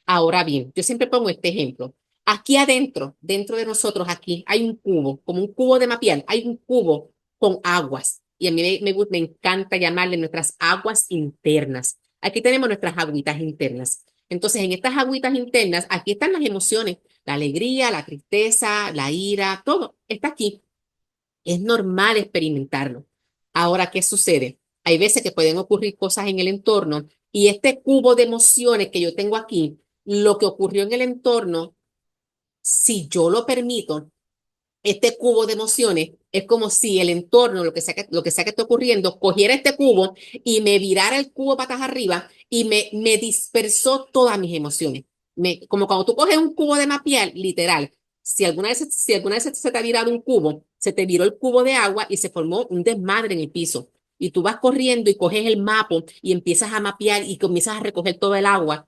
Ahora bien, yo siempre pongo este ejemplo. Aquí adentro, dentro de nosotros, aquí hay un cubo, como un cubo de mapial, hay un cubo con aguas. Y a mí me encanta llamarle nuestras aguas internas. Aquí tenemos nuestras agüitas internas. Entonces, en estas agüitas internas, aquí están las emociones, la alegría, la tristeza, la ira, todo está aquí. Es normal experimentarlo. Ahora, ¿qué sucede? Hay veces que pueden ocurrir cosas en el entorno y este cubo de emociones que yo tengo aquí, lo que ocurrió en el entorno, si yo lo permito, este cubo de emociones es como si el entorno, lo que sea que esté ocurriendo, cogiera este cubo y me virara el cubo patas arriba y me dispersó todas mis emociones. Como cuando tú coges un cubo de mapear, literal, si alguna vez se te ha virado un cubo, se te viró el cubo de agua y se formó un desmadre en el piso. Y tú vas corriendo y coges el mapa y empiezas a mapear y comienzas a recoger todo el agua.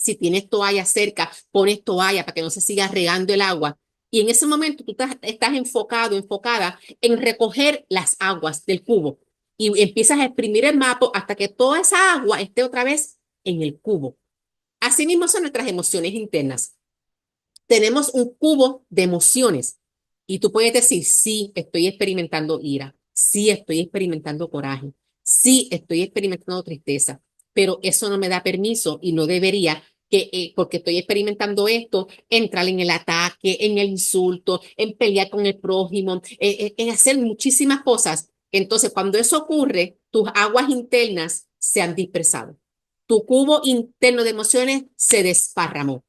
Si tienes toalla cerca, pones toalla para que no se siga regando el agua. Y en ese momento tú estás enfocado, enfocada en recoger las aguas del cubo. Y empiezas a exprimir el mapa hasta que toda esa agua esté otra vez en el cubo. Asimismo son nuestras emociones internas. Tenemos un cubo de emociones. Y tú puedes decir, sí, estoy experimentando ira. Sí, estoy experimentando coraje. Sí, estoy experimentando tristeza. Pero eso no me da permiso y no debería porque estoy experimentando esto, entrar en el ataque, en el insulto, en pelear con el prójimo, en hacer muchísimas cosas. Entonces, cuando eso ocurre, tus aguas internas se han dispersado. Tu cubo interno de emociones se desparramó.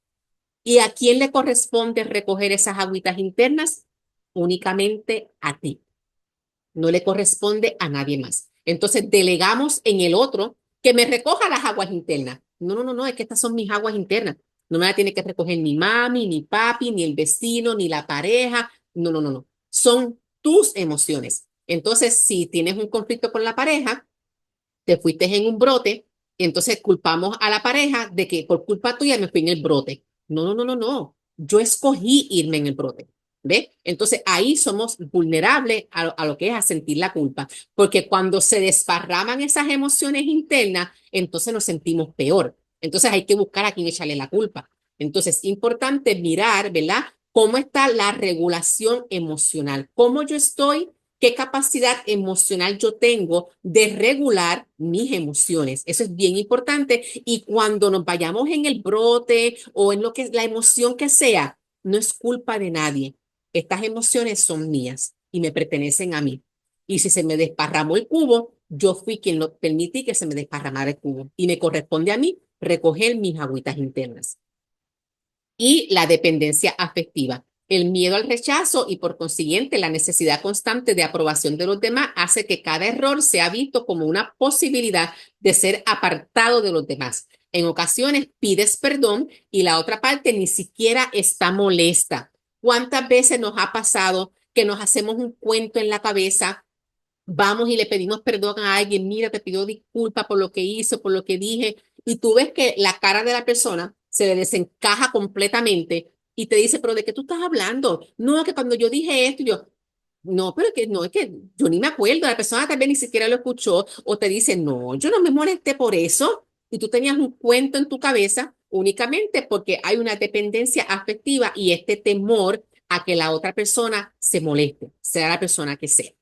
¿Y a quién le corresponde recoger esas agüitas internas? Únicamente a ti. No le corresponde a nadie más. Entonces delegamos en el otro que me recoja las aguas internas. No, no, no, no, es que estas son mis aguas internas. No me la tiene que recoger ni mami, ni papi, ni el vecino, ni la pareja. No, no, no, no. Son tus emociones. Entonces, si tienes un conflicto con la pareja, te fuiste en un brote, entonces culpamos a la pareja de que por culpa tuya me fui en el brote. No, no, no, no, no. Yo escogí irme en el brote. ¿Ve? Entonces ahí somos vulnerables a lo que es a sentir la culpa, porque cuando se desparraman esas emociones internas, entonces nos sentimos peor. Entonces hay que buscar a quién echarle la culpa. Entonces es importante mirar, ¿verdad? ¿Cómo está la regulación emocional? ¿Cómo yo estoy qué capacidad emocional yo tengo de regular mis emociones. Eso es bien importante. Y cuando nos vayamos en el brote o en lo que la emoción que sea, no es culpa de nadie. Estas emociones son mías y me pertenecen a mí. Y si se me desparramó el cubo, yo fui quien lo permití que se me desparramara el cubo. Y me corresponde a mí recoger mis agüitas internas. Y la dependencia afectiva. El miedo al rechazo y por consiguiente la necesidad constante de aprobación de los demás hace que cada error sea visto como una posibilidad de ser apartado de los demás. En ocasiones pides perdón y la otra parte ni siquiera está molesta. ¿Cuántas veces nos ha pasado que nos hacemos un cuento en la cabeza? Vamos y le pedimos perdón a alguien, mira, te pido disculpas por lo que hizo, por lo que dije, y tú ves que la cara de la persona se le desencaja completamente y te dice, pero ¿de qué tú estás hablando? No, que cuando yo dije esto, yo, no, pero que no, es que yo ni me acuerdo, la persona tal vez ni siquiera lo escuchó o te dice, no, yo no me molesté por eso, y tú tenías un cuento en tu cabeza únicamente porque hay una dependencia afectiva y este temor a que la otra persona se moleste, sea la persona que sea.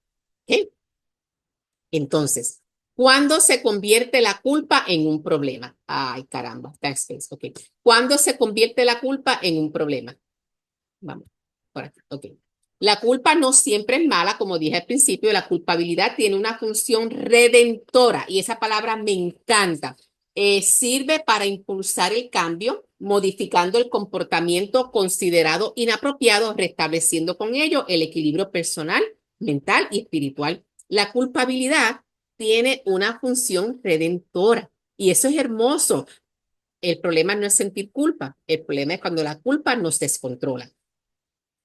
¿Ok? Entonces, ¿cuándo se convierte la culpa en un problema? Ay, caramba, backspace, ok. ¿Cuándo se convierte la culpa en un problema? Vamos, por aquí, ok. La culpa no siempre es mala, como dije al principio, la culpabilidad tiene una función redentora y esa palabra me encanta. Sirve para impulsar el cambio, modificando el comportamiento considerado inapropiado, restableciendo con ello el equilibrio personal, mental y espiritual. La culpabilidad tiene una función redentora y eso es hermoso. El problema no es sentir culpa, el problema es cuando la culpa nos descontrola.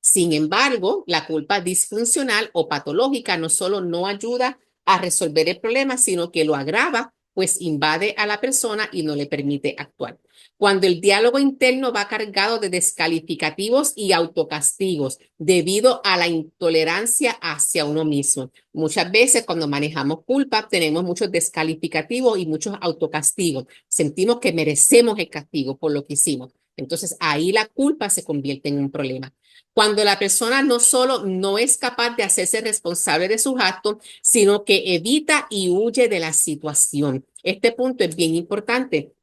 Sin embargo, la culpa disfuncional o patológica no solo no ayuda a resolver el problema, sino que lo agrava, pues invade a la persona y no le permite actuar. Cuando el diálogo interno va cargado de descalificativos y autocastigos debido a la intolerancia hacia uno mismo. Muchas veces cuando manejamos culpa tenemos muchos descalificativos y muchos autocastigos. Sentimos que merecemos el castigo por lo que hicimos. Entonces ahí la culpa se convierte en un problema. Cuando la persona no solo no es capaz de hacerse responsable de sus actos, sino que evita y huye de la situación. Este punto es bien importante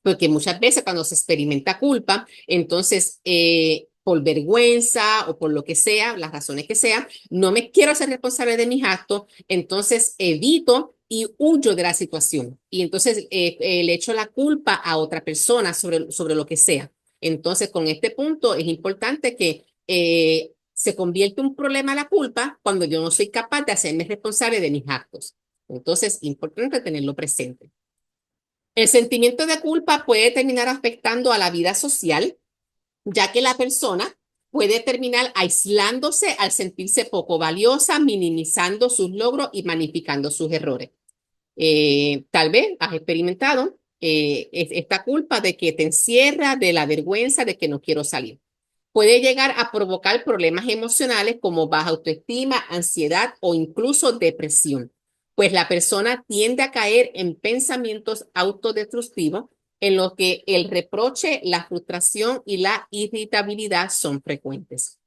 porque muchas veces cuando se experimenta culpa, entonces por vergüenza o por lo que sea, las razones que sean, no me quiero hacer responsable de mis actos, entonces evito y huyo de la situación. Y entonces le echo la culpa a otra persona sobre lo que sea. Entonces, con este punto es importante que se convierte un problema la culpa cuando yo no soy capaz de hacerme responsable de mis actos. Entonces, importante tenerlo presente. El sentimiento de culpa puede terminar afectando a la vida social, ya que la persona puede terminar aislándose al sentirse poco valiosa, minimizando sus logros y magnificando sus errores. Tal vez has experimentado esta culpa de que te encierra, de la vergüenza, de que no quiero salir. Puede llegar a provocar problemas emocionales como baja autoestima, ansiedad o incluso depresión, pues la persona tiende a caer en pensamientos autodestructivos en los que el reproche, la frustración y la irritabilidad son frecuentes.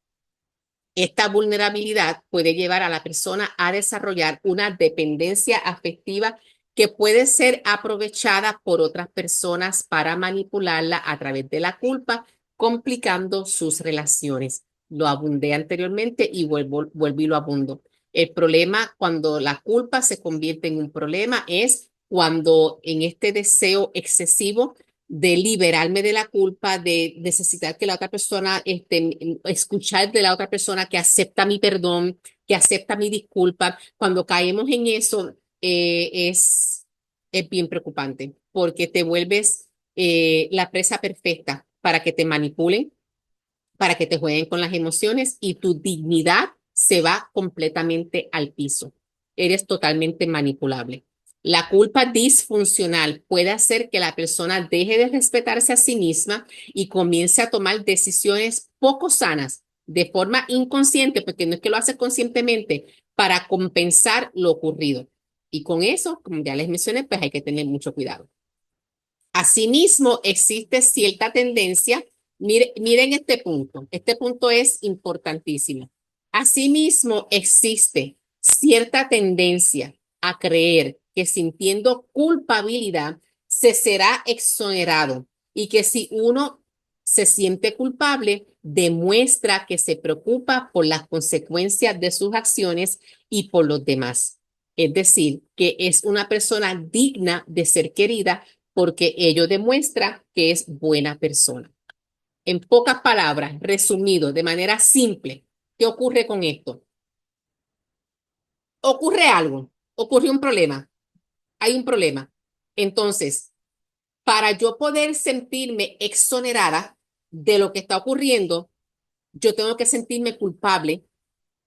Esta vulnerabilidad puede llevar a la persona a desarrollar una dependencia afectiva que puede ser aprovechada por otras personas para manipularla a través de la culpa, complicando sus relaciones. Lo abundé anteriormente y vuelvo y lo abundo. El problema cuando la culpa se convierte en un problema es cuando en este deseo excesivo de liberarme de la culpa, de necesitar que la otra persona, escuchar de la otra persona que acepta mi perdón, que acepta mi disculpa. Cuando caemos en eso, es bien preocupante porque te vuelves la presa perfecta para que te manipulen, para que te jueguen con las emociones y tu dignidad se va completamente al piso. Eres totalmente manipulable. La culpa disfuncional puede hacer que la persona deje de respetarse a sí misma y comience a tomar decisiones poco sanas de forma inconsciente, porque no es que lo hace conscientemente, para compensar lo ocurrido. Y con eso, como ya les mencioné, pues hay que tener mucho cuidado. Asimismo, existe cierta tendencia, miren este punto es importantísimo. Asimismo, existe cierta tendencia a creer que sintiendo culpabilidad se será exonerado y que si uno se siente culpable, demuestra que se preocupa por las consecuencias de sus acciones y por los demás. Es decir, que es una persona digna de ser querida porque ello demuestra que es buena persona. En pocas palabras, resumido, de manera simple, ¿qué ocurre con esto? Ocurre algo, ocurrió un problema, hay un problema. Entonces, para yo poder sentirme exonerada de lo que está ocurriendo, yo tengo que sentirme culpable,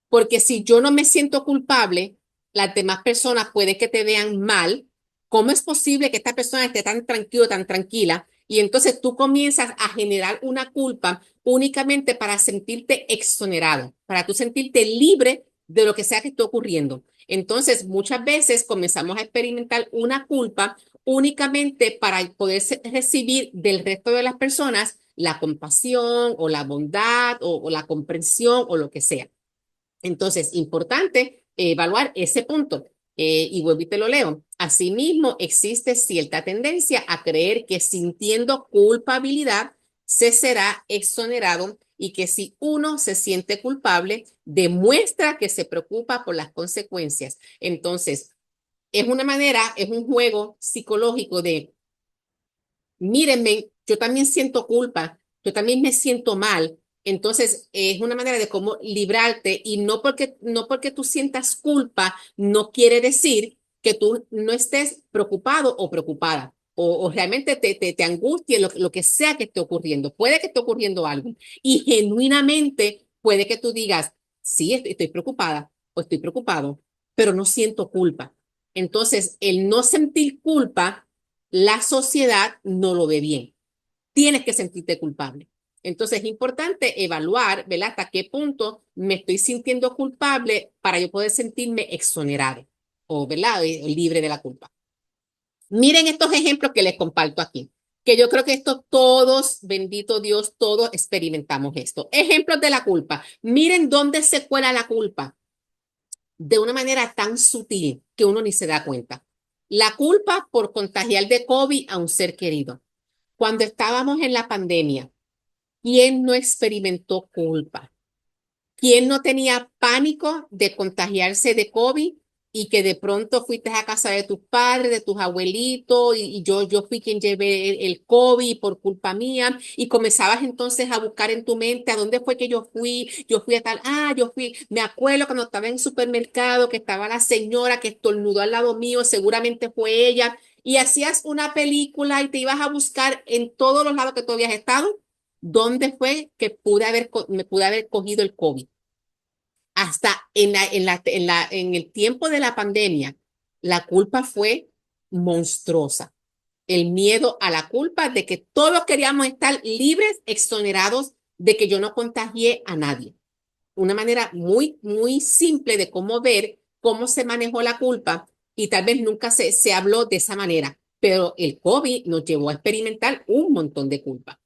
porque si yo no me siento culpable, las demás personas pueden que te vean mal. ¿Cómo es posible que esta persona esté tan tranquilo, tan tranquila? Y entonces tú comienzas a generar una culpa únicamente para sentirte exonerado, para tú sentirte libre de lo que sea que esté ocurriendo. Entonces, muchas veces comenzamos a experimentar una culpa únicamente para poder recibir del resto de las personas la compasión o la bondad o la comprensión o lo que sea. Entonces, importante evaluar ese punto. Y vuelvo y te lo leo. Asimismo, existe cierta tendencia a creer que sintiendo culpabilidad se será exonerado y que si uno se siente culpable, demuestra que se preocupa por las consecuencias. Entonces, es una manera, es un juego psicológico de mírenme, yo también siento culpa, yo también me siento mal. Entonces, es una manera de cómo librarte y no porque tú sientas culpa, no quiere decir que tú no estés preocupado o preocupada o realmente te angustie lo que sea que esté ocurriendo. Puede que esté ocurriendo algo y genuinamente puede que tú digas, sí, estoy preocupada o estoy preocupado, pero no siento culpa. Entonces, el no sentir culpa la sociedad no lo ve bien. Tienes que sentirte culpable. Entonces es importante evaluar, ¿verdad? Hasta qué punto me estoy sintiendo culpable para yo poder sentirme exonerado o, ¿verdad? Libre de la culpa. Miren estos ejemplos que les comparto aquí, que yo creo que esto todos, bendito Dios, todos experimentamos esto. Ejemplos de la culpa. Miren dónde se cuela la culpa de una manera tan sutil que uno ni se da cuenta. La culpa por contagiar de COVID a un ser querido. Cuando estábamos en la pandemia, ¿quién no experimentó culpa? ¿Quién no tenía pánico de contagiarse de COVID y que de pronto fuiste a casa de tus padres, de tus abuelitos y yo fui quien llevé el COVID por culpa mía y comenzabas entonces a buscar en tu mente a dónde fue que yo fui a tal, yo fui, me acuerdo cuando estaba en el supermercado que estaba la señora que estornudó al lado mío, seguramente fue ella y hacías una película y te ibas a buscar en todos los lados que tú habías estado, dónde fue que me pude haber cogido el COVID. Hasta en el tiempo de la pandemia, la culpa fue monstruosa. El miedo a la culpa de que todos queríamos estar libres, exonerados de que yo no contagié a nadie. Una manera muy, muy simple de cómo ver cómo se manejó la culpa y tal vez nunca se habló de esa manera, pero el COVID nos llevó a experimentar un montón de culpa.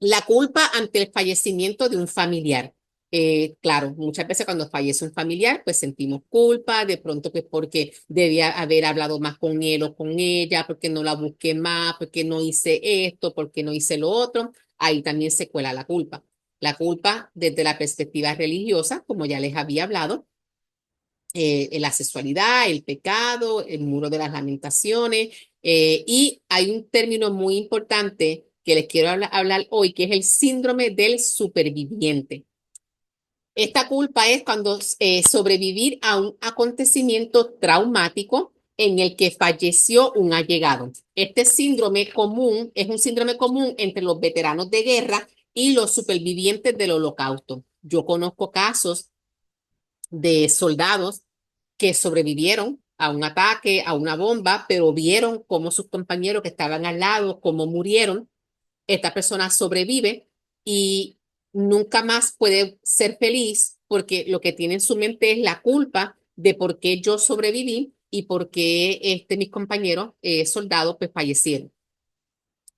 La culpa ante el fallecimiento de un familiar. Claro, muchas veces cuando fallece un familiar, pues sentimos culpa, de pronto que porque debía haber hablado más con él o con ella, porque no la busqué más, porque no hice esto, porque no hice lo otro. Ahí también se cuela la culpa. La culpa desde la perspectiva religiosa, como ya les había hablado, la sexualidad, el pecado, el muro de las lamentaciones. Y hay un término muy importante que les quiero hablar hoy, que es el síndrome del superviviente. Esta culpa es cuando sobrevivir a un acontecimiento traumático en el que falleció un allegado. Este síndrome común es un síndrome común entre los veteranos de guerra y los supervivientes del holocausto. Yo conozco casos de soldados que sobrevivieron a un ataque, a una bomba, pero vieron cómo sus compañeros que estaban al lado, cómo murieron. Esta persona sobrevive y nunca más puede ser feliz porque lo que tiene en su mente es la culpa de por qué yo sobreviví y por qué mis compañeros soldados pues fallecieron.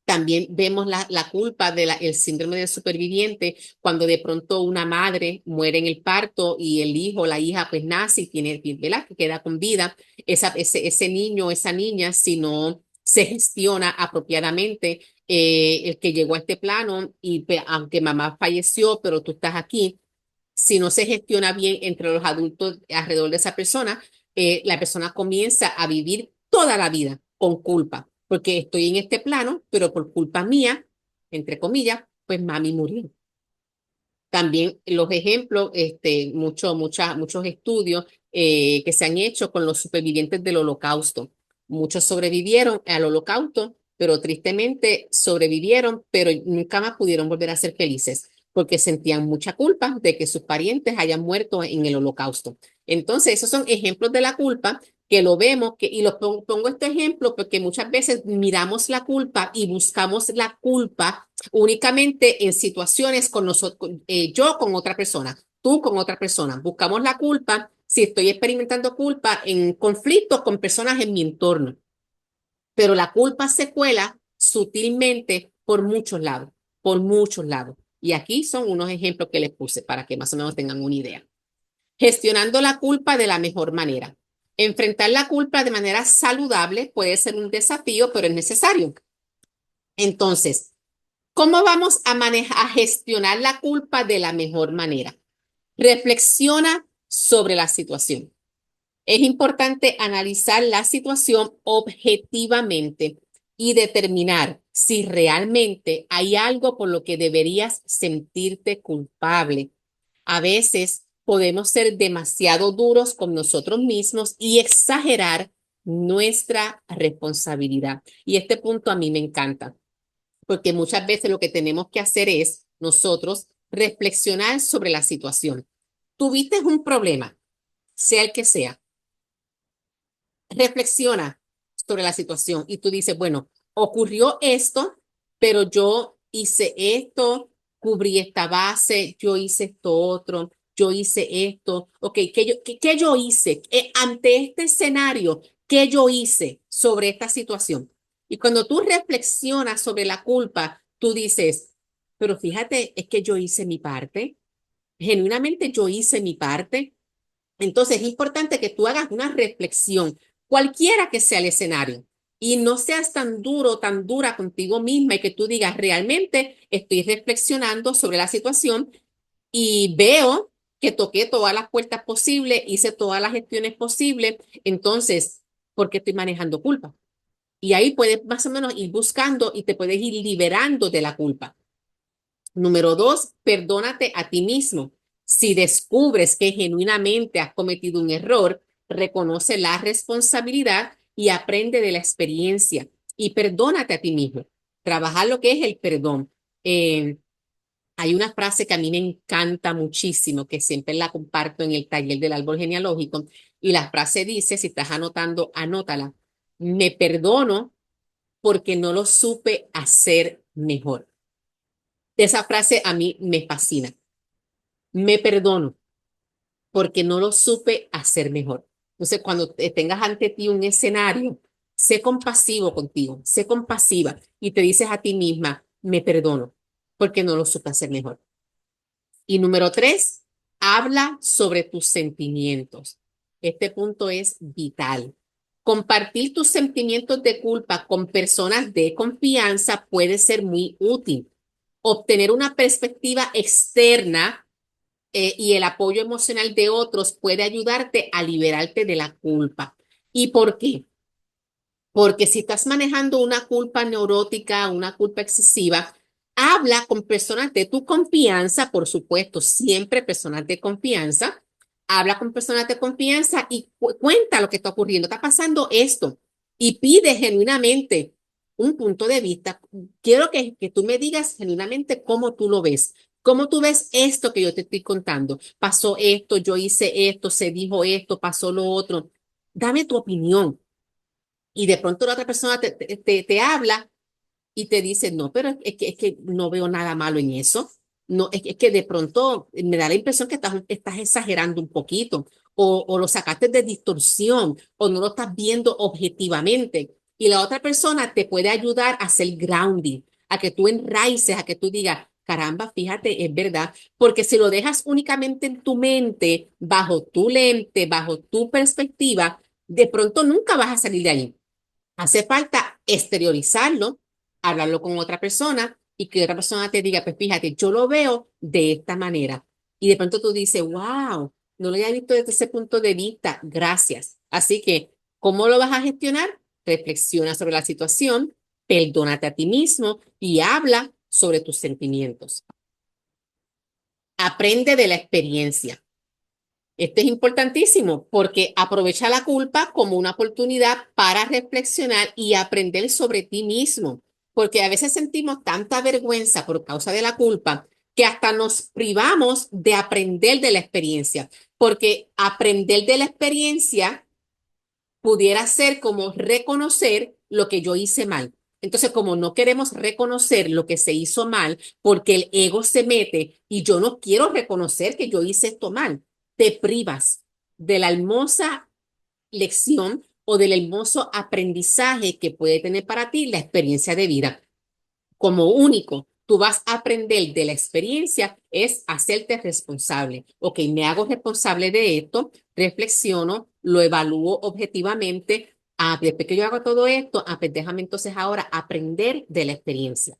También vemos la culpa el síndrome del superviviente cuando de pronto una madre muere en el parto y el hijo o la hija pues nace y tiene, ¿verdad? Que queda con vida. Ese niño, esa niña, si no se gestiona apropiadamente, el que llegó a este plano y pues, aunque mamá falleció, pero tú estás aquí, si no se gestiona bien entre los adultos alrededor de esa persona, la persona comienza a vivir toda la vida con culpa, porque estoy en este plano, pero por culpa mía, entre comillas, pues mami murió. También los ejemplos, muchos estudios que se han hecho con los supervivientes del Holocausto. Muchos sobrevivieron al Holocausto, pero tristemente sobrevivieron, pero nunca más pudieron volver a ser felices porque sentían mucha culpa de que sus parientes hayan muerto en el Holocausto. Entonces, esos son ejemplos de la culpa que lo vemos, y pongo este ejemplo porque muchas veces miramos la culpa y buscamos la culpa únicamente en situaciones con nosotros, yo con otra persona, tú con otra persona. Buscamos la culpa si estoy experimentando culpa en conflictos con personas en mi entorno, pero la culpa se cuela sutilmente por muchos lados, por muchos lados. Y aquí son unos ejemplos que les puse para que más o menos tengan una idea. Gestionando la culpa de la mejor manera. Enfrentar la culpa de manera saludable puede ser un desafío, pero es necesario. Entonces, ¿cómo vamos a manejar, a gestionar la culpa de la mejor manera? Reflexiona sobre la situación. Es importante analizar la situación objetivamente y determinar si realmente hay algo por lo que deberías sentirte culpable. A veces podemos ser demasiado duros con nosotros mismos y exagerar nuestra responsabilidad. Y este punto a mí me encanta porque muchas veces lo que tenemos que hacer es nosotros reflexionar sobre la situación. Tuviste un problema, sea el que sea, reflexiona sobre la situación y tú dices, bueno, ocurrió esto, pero yo hice esto, cubrí esta base, yo hice esto otro, yo hice esto, ok, ¿qué yo hice ante este escenario? ¿Qué yo hice sobre esta situación? Y cuando tú reflexionas sobre la culpa, tú dices, pero fíjate, es que yo hice mi parte, genuinamente yo hice mi parte. Entonces es importante que tú hagas una reflexión, cualquiera que sea el escenario, y no seas tan duro, tan dura contigo misma y que tú digas, realmente estoy reflexionando sobre la situación y veo que toqué todas las puertas posibles, hice todas las gestiones posibles, entonces, ¿por qué estoy manejando culpa? Y ahí puedes más o menos ir buscando y te puedes ir liberando de la culpa. Número dos, perdónate a ti mismo. Si descubres que genuinamente has cometido un error, reconoce la responsabilidad y aprende de la experiencia y perdónate a ti mismo. Trabajar lo que es el perdón. Hay una frase que a mí me encanta muchísimo, que siempre la comparto en el taller del árbol genealógico, y la frase dice, si estás anotando, anótala. Me perdono porque no lo supe hacer mejor. Esa frase a mí me fascina. Me perdono porque no lo supe hacer mejor. Entonces, cuando tengas ante ti un escenario, sé compasivo contigo, sé compasiva y te dices a ti misma, me perdono porque no lo supe hacer mejor. Y número tres, habla sobre tus sentimientos. Este punto es vital. Compartir tus sentimientos de culpa con personas de confianza puede ser muy útil. Obtener una perspectiva externa y el apoyo emocional de otros puede ayudarte a liberarte de la culpa. ¿Y por qué? Porque si estás manejando una culpa neurótica, una culpa excesiva, habla con personas de tu confianza, por supuesto, siempre personas de confianza. Habla con personas de confianza y cuenta lo que está ocurriendo. Está pasando esto y pide genuinamente un punto de vista. Quiero que tú me digas genuinamente cómo tú lo ves. ¿Cómo tú ves esto que yo te estoy contando? Pasó esto, yo hice esto, se dijo esto, pasó lo otro. Dame tu opinión. Y de pronto la otra persona te habla y te dice, no, pero es que no veo nada malo en eso. No, es que de pronto me da la impresión que estás exagerando un poquito o lo sacaste de distorsión o no lo estás viendo objetivamente. Y la otra persona te puede ayudar a hacer grounding, a que tú enraices, a que tú digas, caramba, fíjate, es verdad. Porque si lo dejas únicamente en tu mente, bajo tu lente, bajo tu perspectiva, de pronto nunca vas a salir de ahí. Hace falta exteriorizarlo, hablarlo con otra persona y que otra persona te diga, pues fíjate, yo lo veo de esta manera. Y de pronto tú dices, wow, no lo había visto desde ese punto de vista, gracias. Así que, ¿cómo lo vas a gestionar? Reflexiona sobre la situación, perdónate a ti mismo y habla sobre tus sentimientos. Aprende de la experiencia. Esto es importantísimo porque aprovecha la culpa como una oportunidad para reflexionar y aprender sobre ti mismo, porque a veces sentimos tanta vergüenza por causa de la culpa que hasta nos privamos de aprender de la experiencia, porque aprender de la experiencia pudiera ser como reconocer lo que yo hice mal. Entonces, como no queremos reconocer lo que se hizo mal, porque el ego se mete y yo no quiero reconocer que yo hice esto mal, te privas de la hermosa lección o del hermoso aprendizaje que puede tener para ti la experiencia de vida como único. Tú vas a aprender de la experiencia es hacerte responsable. Ok, me hago responsable de esto, reflexiono, lo evalúo objetivamente. Ah, después que yo hago todo esto, ah, pues déjame entonces ahora aprender de la experiencia.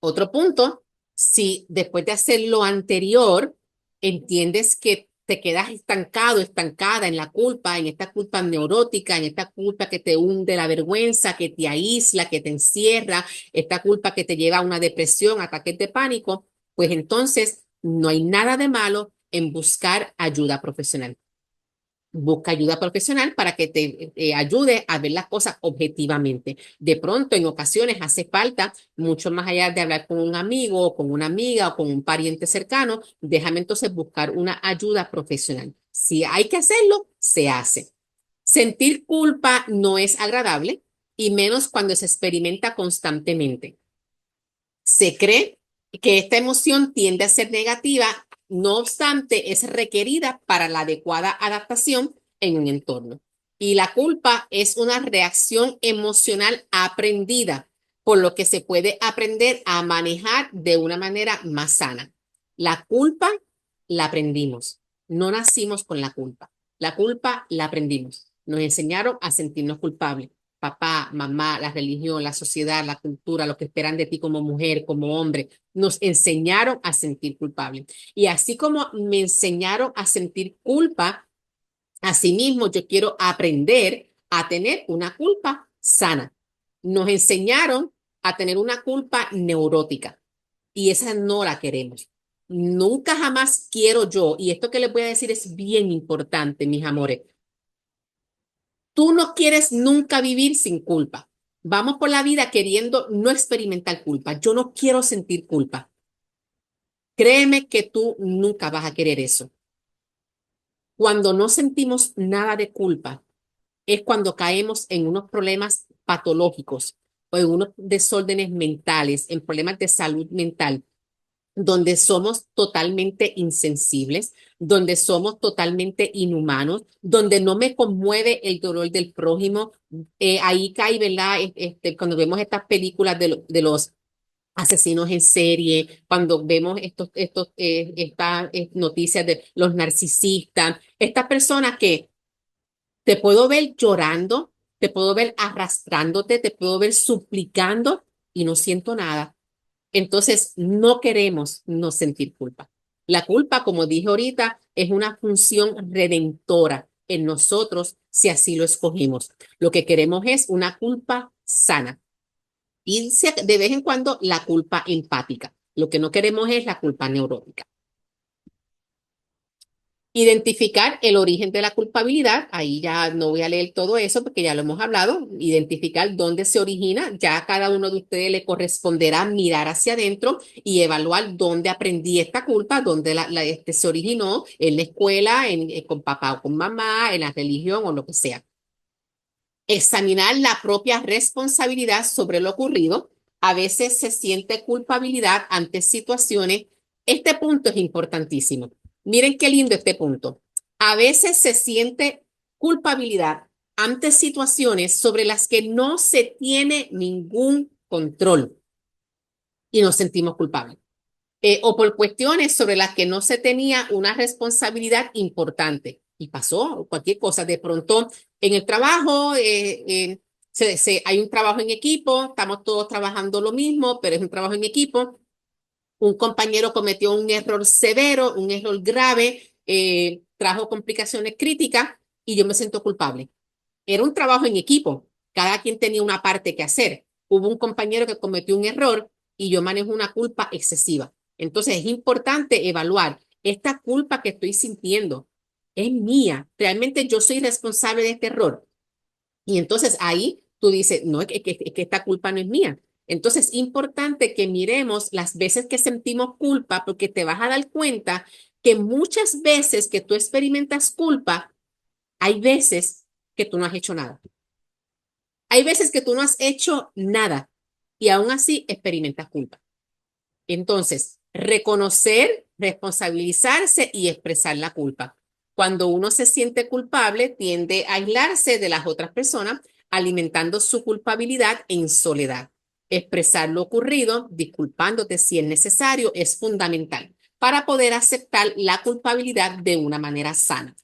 Otro punto, si después de hacer lo anterior, entiendes que te quedas estancado, estancada en la culpa, en esta culpa neurótica, en esta culpa que te hunde la vergüenza, que te aísla, que te encierra, esta culpa que te lleva a una depresión, ataques de pánico, pues entonces no hay nada de malo en buscar ayuda profesional. Busca ayuda profesional para que te ayude a ver las cosas objetivamente. De pronto, en ocasiones hace falta, mucho más allá de hablar con un amigo o con una amiga o con un pariente cercano, déjame entonces buscar una ayuda profesional. Si hay que hacerlo, se hace. Sentir culpa no es agradable y menos cuando se experimenta constantemente. Se cree que esta emoción tiende a ser negativa, no obstante, es requerida para la adecuada adaptación en un entorno. Y la culpa es una reacción emocional aprendida, por lo que se puede aprender a manejar de una manera más sana. La culpa la aprendimos, no nacimos con la culpa. La culpa la aprendimos. Nos enseñaron a sentirnos culpables papá, mamá, la religión, la sociedad, la cultura, lo que esperan de ti como mujer, como hombre, nos enseñaron a sentir culpable. Y así como me enseñaron a sentir culpa, asimismo yo quiero aprender a tener una culpa sana. Nos enseñaron a tener una culpa neurótica y esa no la queremos. Nunca jamás quiero yo, y esto que les voy a decir es bien importante, mis amores, tú no quieres nunca vivir sin culpa. Vamos por la vida queriendo no experimentar culpa. Yo no quiero sentir culpa. Créeme que tú nunca vas a querer eso. Cuando no sentimos nada de culpa, es cuando caemos en unos problemas patológicos o en unos desórdenes mentales, en problemas de salud mental donde somos totalmente insensibles, donde somos totalmente inhumanos, donde no me conmueve el dolor del prójimo. Ahí cae, ¿verdad? Cuando vemos estas películas de los asesinos en serie, cuando vemos estas noticias de los narcisistas, estas personas que te puedo ver llorando, te puedo ver arrastrándote, te puedo ver suplicando y no siento nada. Entonces, no queremos no sentir culpa. La culpa, como dije ahorita, es una función redentora en nosotros si así lo escogimos. Lo que queremos es una culpa sana y de vez en cuando la culpa empática. Lo que no queremos es la culpa neurótica. Identificar el origen de la culpabilidad, ahí ya no voy a leer todo eso porque ya lo hemos hablado, identificar dónde se origina, ya a cada uno de ustedes le corresponderá mirar hacia adentro y evaluar dónde aprendí esta culpa, dónde se originó, en la escuela, con papá o con mamá, en la religión o lo que sea. Examinar la propia responsabilidad sobre lo ocurrido, a veces se siente culpabilidad ante situaciones. Este punto es importantísimo. Miren qué lindo este punto. A veces se siente culpabilidad ante situaciones sobre las que no se tiene ningún control y nos sentimos culpables. O por cuestiones sobre las que no se tenía una responsabilidad importante. Y pasó cualquier cosa. De pronto, en el trabajo, hay un trabajo en equipo, estamos todos trabajando lo mismo, pero es un trabajo en equipo. Un compañero cometió un error severo, un error grave, trajo complicaciones críticas y yo me siento culpable. Era un trabajo en equipo, cada quien tenía una parte que hacer. Hubo un compañero que cometió un error y yo manejo una culpa excesiva. Entonces es importante evaluar, esta culpa que estoy sintiendo es mía, realmente yo soy responsable de este error. Y entonces ahí tú dices, no, es que esta culpa no es mía. Entonces es importante que miremos las veces que sentimos culpa, porque te vas a dar cuenta que muchas veces que tú experimentas culpa, hay veces que tú no has hecho nada. Hay veces que tú no has hecho nada y aún así experimentas culpa. Entonces, reconocer, responsabilizarse y expresar la culpa. Cuando uno se siente culpable, tiende a aislarse de las otras personas, alimentando su culpabilidad en soledad. Expresar lo ocurrido, disculpándote si es necesario, es fundamental para poder aceptar la culpabilidad de una manera sana.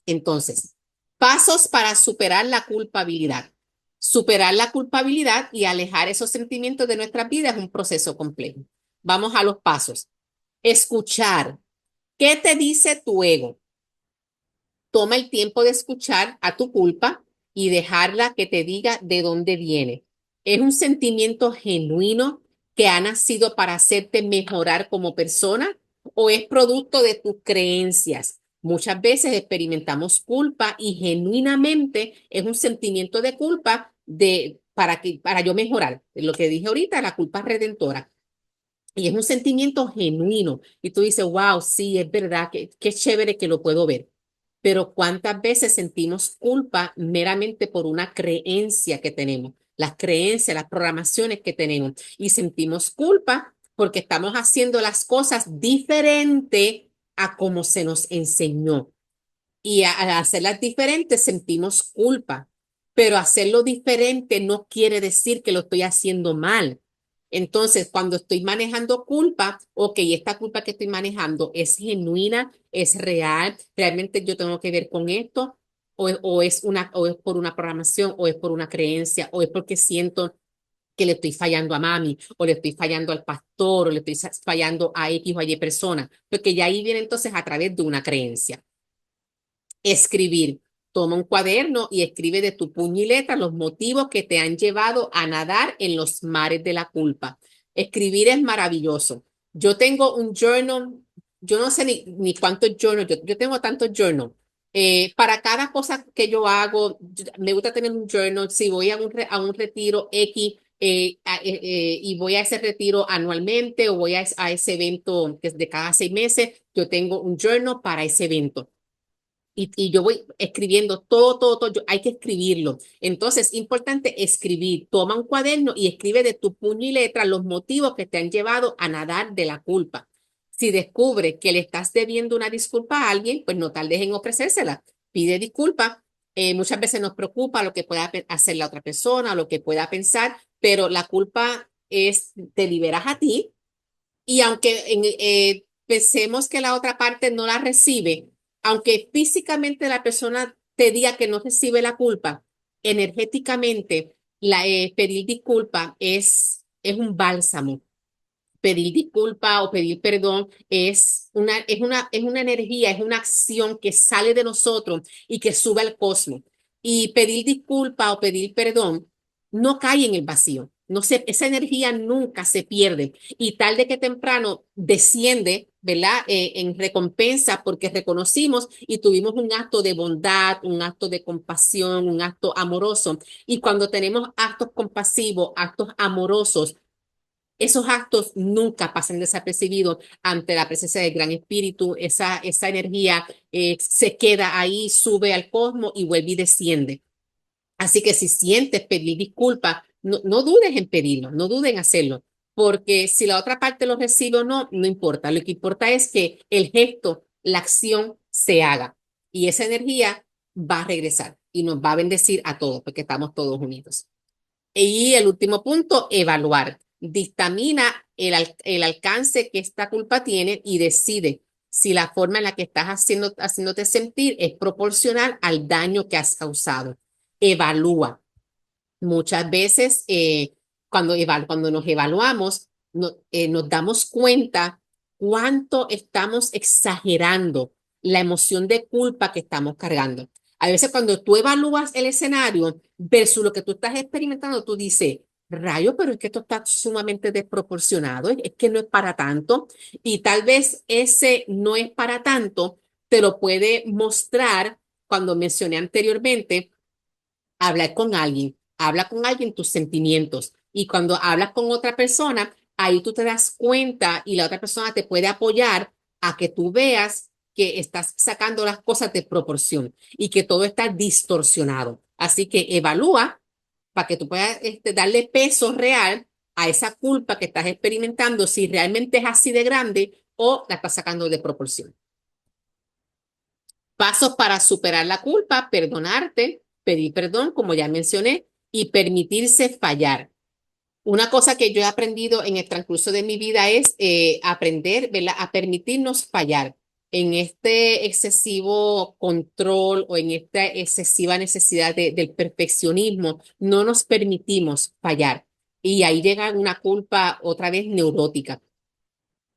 Entonces, pasos para superar la culpabilidad. Superar la culpabilidad y alejar esos sentimientos de nuestra vida es un proceso complejo. Vamos a los pasos. Escuchar. ¿Qué te dice tu ego? Toma el tiempo de escuchar a tu culpa y dejarla que te diga de dónde viene. ¿Es un sentimiento genuino que ha nacido para hacerte mejorar como persona o es producto de tus creencias? Muchas veces experimentamos culpa y genuinamente es un sentimiento de culpa para yo mejorar. Lo que dije ahorita, la culpa redentora. Y es un sentimiento genuino. Y tú dices, wow, sí, es verdad, qué chévere que lo puedo ver. Pero ¿cuántas veces sentimos culpa meramente por una creencia que tenemos? Las creencias, las programaciones que tenemos. Y sentimos culpa porque estamos haciendo las cosas diferente a como se nos enseñó. Y al hacerlas diferentes sentimos culpa. Pero hacerlo diferente no quiere decir que lo estoy haciendo mal. Entonces, cuando estoy manejando culpa, ok, esta culpa que estoy manejando es genuina, es real, realmente yo tengo que ver con esto, o es por una programación, o es por una creencia, o es porque siento que le estoy fallando a mami, o le estoy fallando al pastor, o le estoy fallando a X o Y persona, porque ya ahí viene entonces a través de una creencia. Escribir. Toma un cuaderno y escribe de tu puño y letra los motivos que te han llevado a nadar en los mares de la culpa. Escribir es maravilloso. Yo tengo un journal, yo no sé ni cuántos journals, yo tengo tantos journals. Para cada cosa que yo hago, me gusta tener un journal. Si voy a un retiro X y voy a ese retiro anualmente o voy a ese evento que es de cada 6 meses, yo tengo un journal para ese evento. Y yo voy escribiendo todo, hay que escribirlo. Entonces, es importante escribir. Toma un cuaderno y escribe de tu puño y letra los motivos que te han llevado a nadar de la culpa. Si descubre que le estás debiendo una disculpa a alguien, pues no tardes en ofrecérsela. Pide disculpa. Muchas veces nos preocupa lo que pueda hacer la otra persona, lo que pueda pensar, pero la culpa te liberas a ti y aunque pensemos que la otra parte no la recibe, aunque físicamente la persona te diga que no recibe la culpa, energéticamente pedir disculpa es un bálsamo. Pedir disculpa o pedir perdón es una energía, es una acción que sale de nosotros y que sube al cosmos. Y pedir disculpa o pedir perdón no cae en el vacío. No sé, esa energía nunca se pierde y tarde que temprano desciende, ¿verdad? En recompensa porque reconocimos y tuvimos un acto de bondad, un acto de compasión, un acto amoroso. Y cuando tenemos actos compasivos, actos amorosos, esos actos nunca pasan desapercibidos ante la presencia del Gran Espíritu. Esa energía se queda ahí, sube al cosmos y vuelve y desciende. Así que si sientes pedir disculpas, no dudes en pedirlo, no dudes en hacerlo, porque si la otra parte lo recibe o no, no importa. Lo que importa es que el gesto, la acción se haga y esa energía va a regresar. y nos va a bendecir a todos porque estamos todos unidos. Y el último punto, evaluar. Dictamina el alcance que esta culpa tiene y decide si la forma en la que estás haciéndote sentir es proporcional al daño que has causado. Evalúa. Muchas veces cuando nos evaluamos, nos damos cuenta cuánto estamos exagerando la emoción de culpa que estamos cargando. A veces cuando tú evalúas el escenario versus lo que tú estás experimentando, tú dices, rayo, pero es que esto está sumamente desproporcionado, es que no es para tanto. Y tal vez ese no es para tanto, te lo puede mostrar cuando mencioné anteriormente habla con alguien tus sentimientos. Y cuando hablas con otra persona, ahí tú te das cuenta y la otra persona te puede apoyar a que tú veas que estás sacando las cosas de proporción y que todo está distorsionado. Así que evalúa para que tú puedas darle peso real a esa culpa que estás experimentando, si realmente es así de grande o la estás sacando de proporción. Pasos para superar la culpa, perdonarte, pedir perdón, como ya mencioné, y permitirse fallar. Una cosa que yo he aprendido en el transcurso de mi vida es aprender, ¿verdad?, a permitirnos fallar en este excesivo control o en esta excesiva necesidad del perfeccionismo. No nos permitimos fallar. Y ahí llega una culpa otra vez neurótica.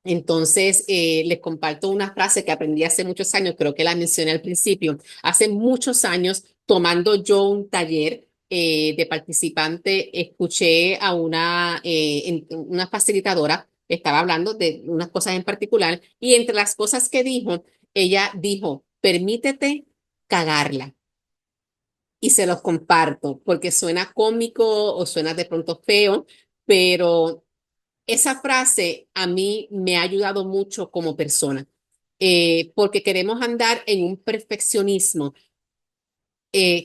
Entonces, les comparto una frase que aprendí hace muchos años, creo que la mencioné al principio. Hace muchos años, tomando yo un taller de participante, escuché a una facilitadora, estaba hablando de unas cosas en particular, y entre las cosas que dijo, ella dijo, permítete cagarla. Y se los comparto porque suena cómico o suena de pronto feo, pero esa frase a mí me ha ayudado mucho como persona, porque queremos andar en un perfeccionismo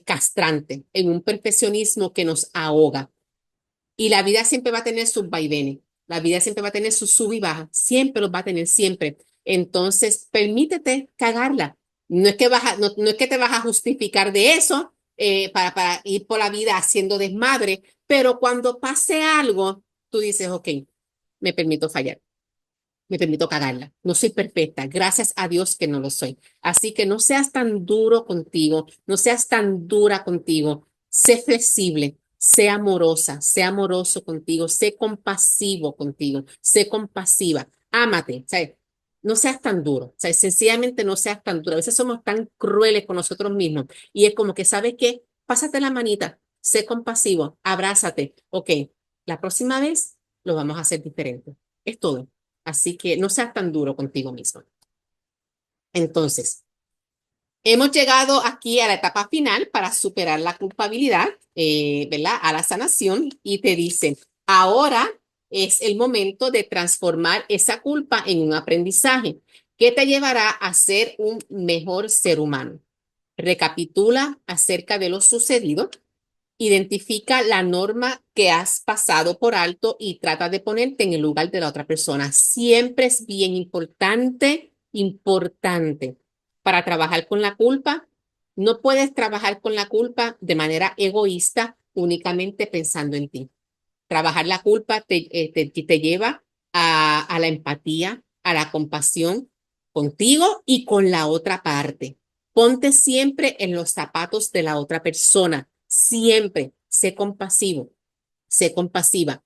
castrante, en un perfeccionismo que nos ahoga. Y la vida siempre va a tener sus vaivenes, la vida siempre va a tener sus sub y baja, siempre los va a tener, siempre. Entonces, permítete cagarla. No es que te vas a justificar de eso para ir por la vida haciendo desmadre, pero cuando pase algo, tú dices, ok, me permito fallar, me permito cagarla. No soy perfecta, gracias a Dios que no lo soy. Así que no seas tan duro contigo, no seas tan dura contigo. Sé flexible, sé amorosa, sé amoroso contigo, sé compasivo contigo, sé compasiva. Ámate, ¿sabes? No seas tan duro, ¿sabes? Sencillamente no seas tan duro. A veces somos tan crueles con nosotros mismos y es como que, ¿sabes qué? Pásate la manita, sé compasivo, abrázate. Ok, la próxima vez lo vamos a hacer diferente. Es todo. Así que no seas tan duro contigo mismo. Entonces, hemos llegado aquí a la etapa final para superar la culpabilidad, ¿verdad? A la sanación y te dicen, ahora es el momento de transformar esa culpa en un aprendizaje que te llevará a ser un mejor ser humano. Recapitula acerca de lo sucedido. Identifica la norma que has pasado por alto y trata de ponerte en el lugar de la otra persona. Siempre es bien importante para trabajar con la culpa. No puedes trabajar con la culpa de manera egoísta, únicamente pensando en ti. Trabajar la culpa te lleva a la empatía, a la compasión contigo y con la otra parte. Ponte siempre en los zapatos de la otra persona. Siempre sé compasivo, sé compasiva.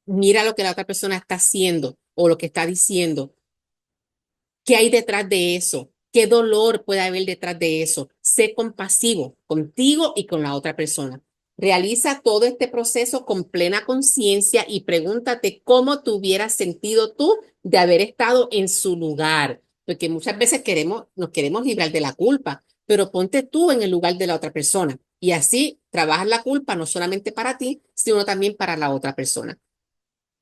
Mira lo que la otra persona está haciendo o lo que está diciendo. ¿Qué hay detrás de eso? ¿Qué dolor puede haber detrás de eso? Sé compasivo contigo y con la otra persona. Realiza todo este proceso con plena conciencia y pregúntate cómo te hubieras sentido tú de haber estado en su lugar. Porque muchas veces nos queremos librar de la culpa, pero ponte tú en el lugar de la otra persona. Y así trabajas la culpa no solamente para ti, sino también para la otra persona.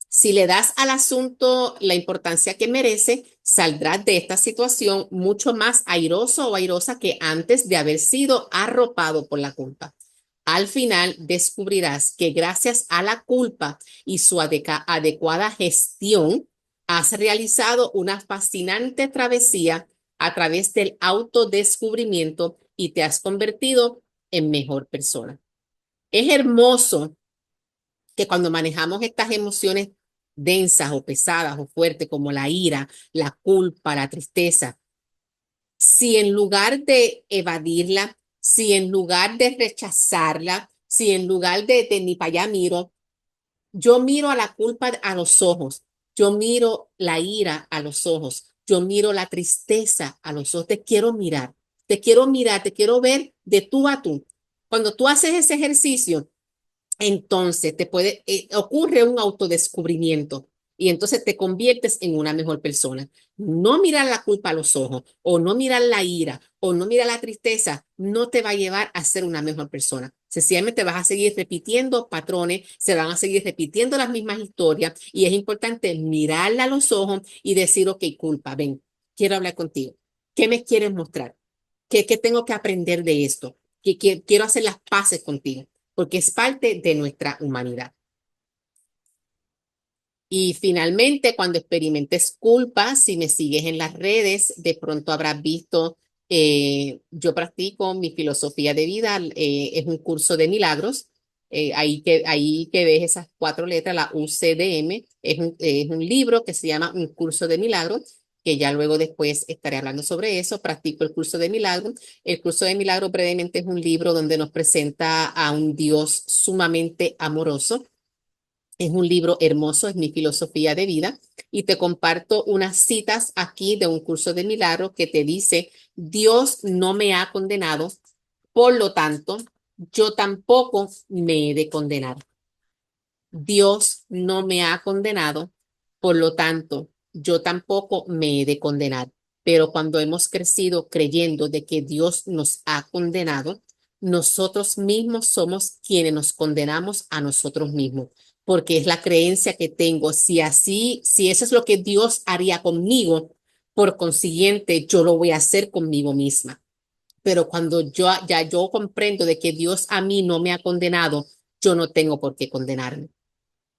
Si le das al asunto la importancia que merece, saldrás de esta situación mucho más airoso o airosa que antes de haber sido arropado por la culpa. Al final descubrirás que gracias a la culpa y su adecuada gestión, has realizado una fascinante travesía a través del autodescubrimiento y te has convertido en mejor persona. Es hermoso que cuando manejamos estas emociones densas o pesadas o fuertes como la ira, la culpa, la tristeza, si en lugar de evadirla, si en lugar de rechazarla, si en lugar de ni para allá miro, yo miro a la culpa a los ojos, yo miro la ira a los ojos, yo miro la tristeza a los ojos, te quiero ver de tú a tú. Cuando tú haces ese ejercicio, entonces ocurre un autodescubrimiento y entonces te conviertes en una mejor persona. No mirar la culpa a los ojos o no mirar la ira o no mirar la tristeza no te va a llevar a ser una mejor persona. Sencillamente vas a seguir repitiendo patrones, se van a seguir repitiendo las mismas historias y es importante mirarla a los ojos y decir, ok, culpa, ven, quiero hablar contigo. ¿Qué me quieres mostrar? ¿Qué tengo que aprender de esto? Quiero hacer las paces contigo porque es parte de nuestra humanidad. Y finalmente, cuando experimentes culpa, si me sigues en las redes, de pronto habrás visto, yo practico mi filosofía de vida, es un curso de milagros. Ahí que ves esas cuatro letras, la UCDM, es un libro que se llama Un Curso de Milagros, que ya luego después estaré hablando sobre eso. Practico el curso de milagros. El curso de milagros brevemente es un libro donde nos presenta a un Dios sumamente amoroso. Es un libro hermoso, es mi filosofía de vida y te comparto unas citas aquí de un curso de milagros que te dice, Dios no me ha condenado, por lo tanto, yo tampoco me he de condenar. Dios no me ha condenado, por lo tanto, yo tampoco me he de condenar. Pero cuando hemos crecido creyendo de que Dios nos ha condenado, nosotros mismos somos quienes nos condenamos a nosotros mismos, porque es la creencia que tengo. Si eso es lo que Dios haría conmigo, por consiguiente, yo lo voy a hacer conmigo misma. Pero cuando yo comprendo de que Dios a mí no me ha condenado, yo no tengo por qué condenarme.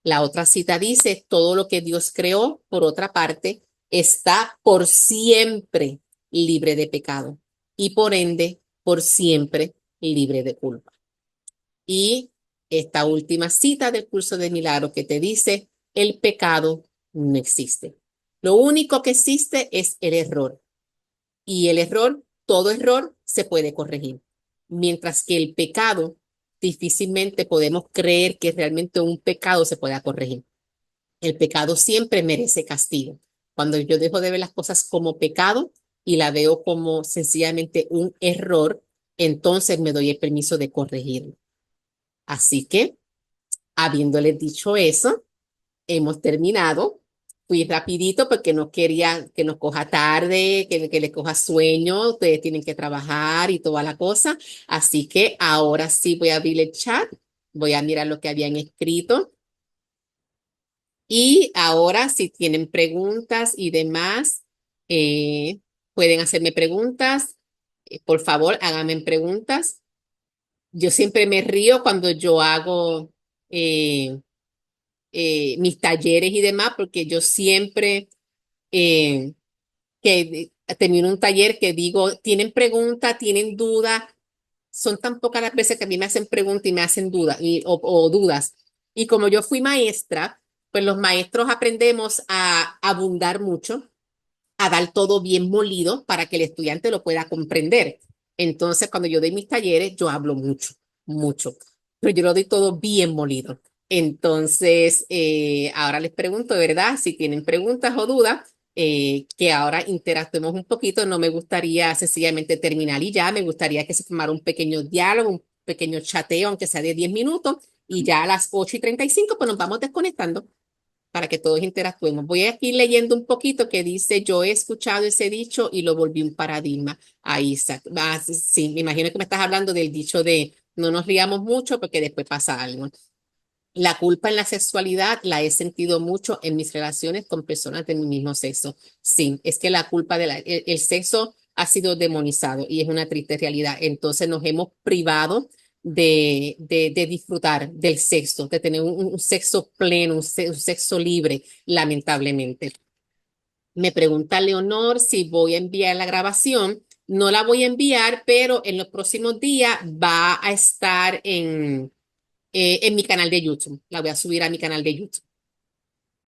La otra cita dice, todo lo que Dios creó, por otra parte, está por siempre libre de pecado y por ende, por siempre libre de culpa. Y esta última cita del curso de milagros que te dice, el pecado no existe. Lo único que existe es el error. Y el error, todo error se puede corregir. Mientras que el pecado, difícilmente podemos creer que realmente un pecado se pueda corregir. El pecado siempre merece castigo. Cuando yo dejo de ver las cosas como pecado y la veo como sencillamente un error, entonces me doy el permiso de corregirlo. Así que, habiéndoles dicho eso, hemos terminado. Fui rapidito porque no quería que nos coja tarde, que les coja sueño. Ustedes tienen que trabajar y toda la cosa. Así que ahora sí voy a abrir el chat. Voy a mirar lo que habían escrito. Y ahora, si tienen preguntas y demás, eh, pueden hacerme preguntas. Por favor, háganme preguntas. Yo siempre me río cuando yo hago eh, mis talleres y demás, porque yo siempre termino un taller que digo, ¿tienen preguntas? ¿Tienen dudas? Son tan pocas las veces que a mí me hacen preguntas y me hacen dudas o dudas. Y como yo fui maestra, pues los maestros aprendemos a abundar mucho, a dar todo bien molido para que el estudiante lo pueda comprender. Entonces, cuando yo doy mis talleres, yo hablo mucho, mucho, pero yo lo doy todo bien molido. Entonces, ahora les pregunto, de verdad, si tienen preguntas o dudas, que ahora interactuemos un poquito. No me gustaría sencillamente terminar y ya, me gustaría que se formara un pequeño diálogo, un pequeño chateo, aunque sea de 10 minutos, y ya a las 8:35, pues nos vamos desconectando para que todos interactuemos. Voy aquí leyendo un poquito que dice, yo he escuchado ese dicho y lo volví un paradigma. Ahí está. Sí, me imagino que me estás hablando del dicho de no nos riamos mucho porque después pasa algo. La culpa en la sexualidad la he sentido mucho en mis relaciones con personas de mi mismo sexo. Sí, es que la culpa el sexo ha sido demonizado y es una triste realidad. Entonces nos hemos privado de disfrutar del sexo, de tener un sexo pleno, un sexo libre, lamentablemente. Me pregunta Leonor si voy a enviar la grabación. No la voy a enviar, pero en los próximos días va a estar en mi canal de YouTube. La voy a subir a mi canal de YouTube.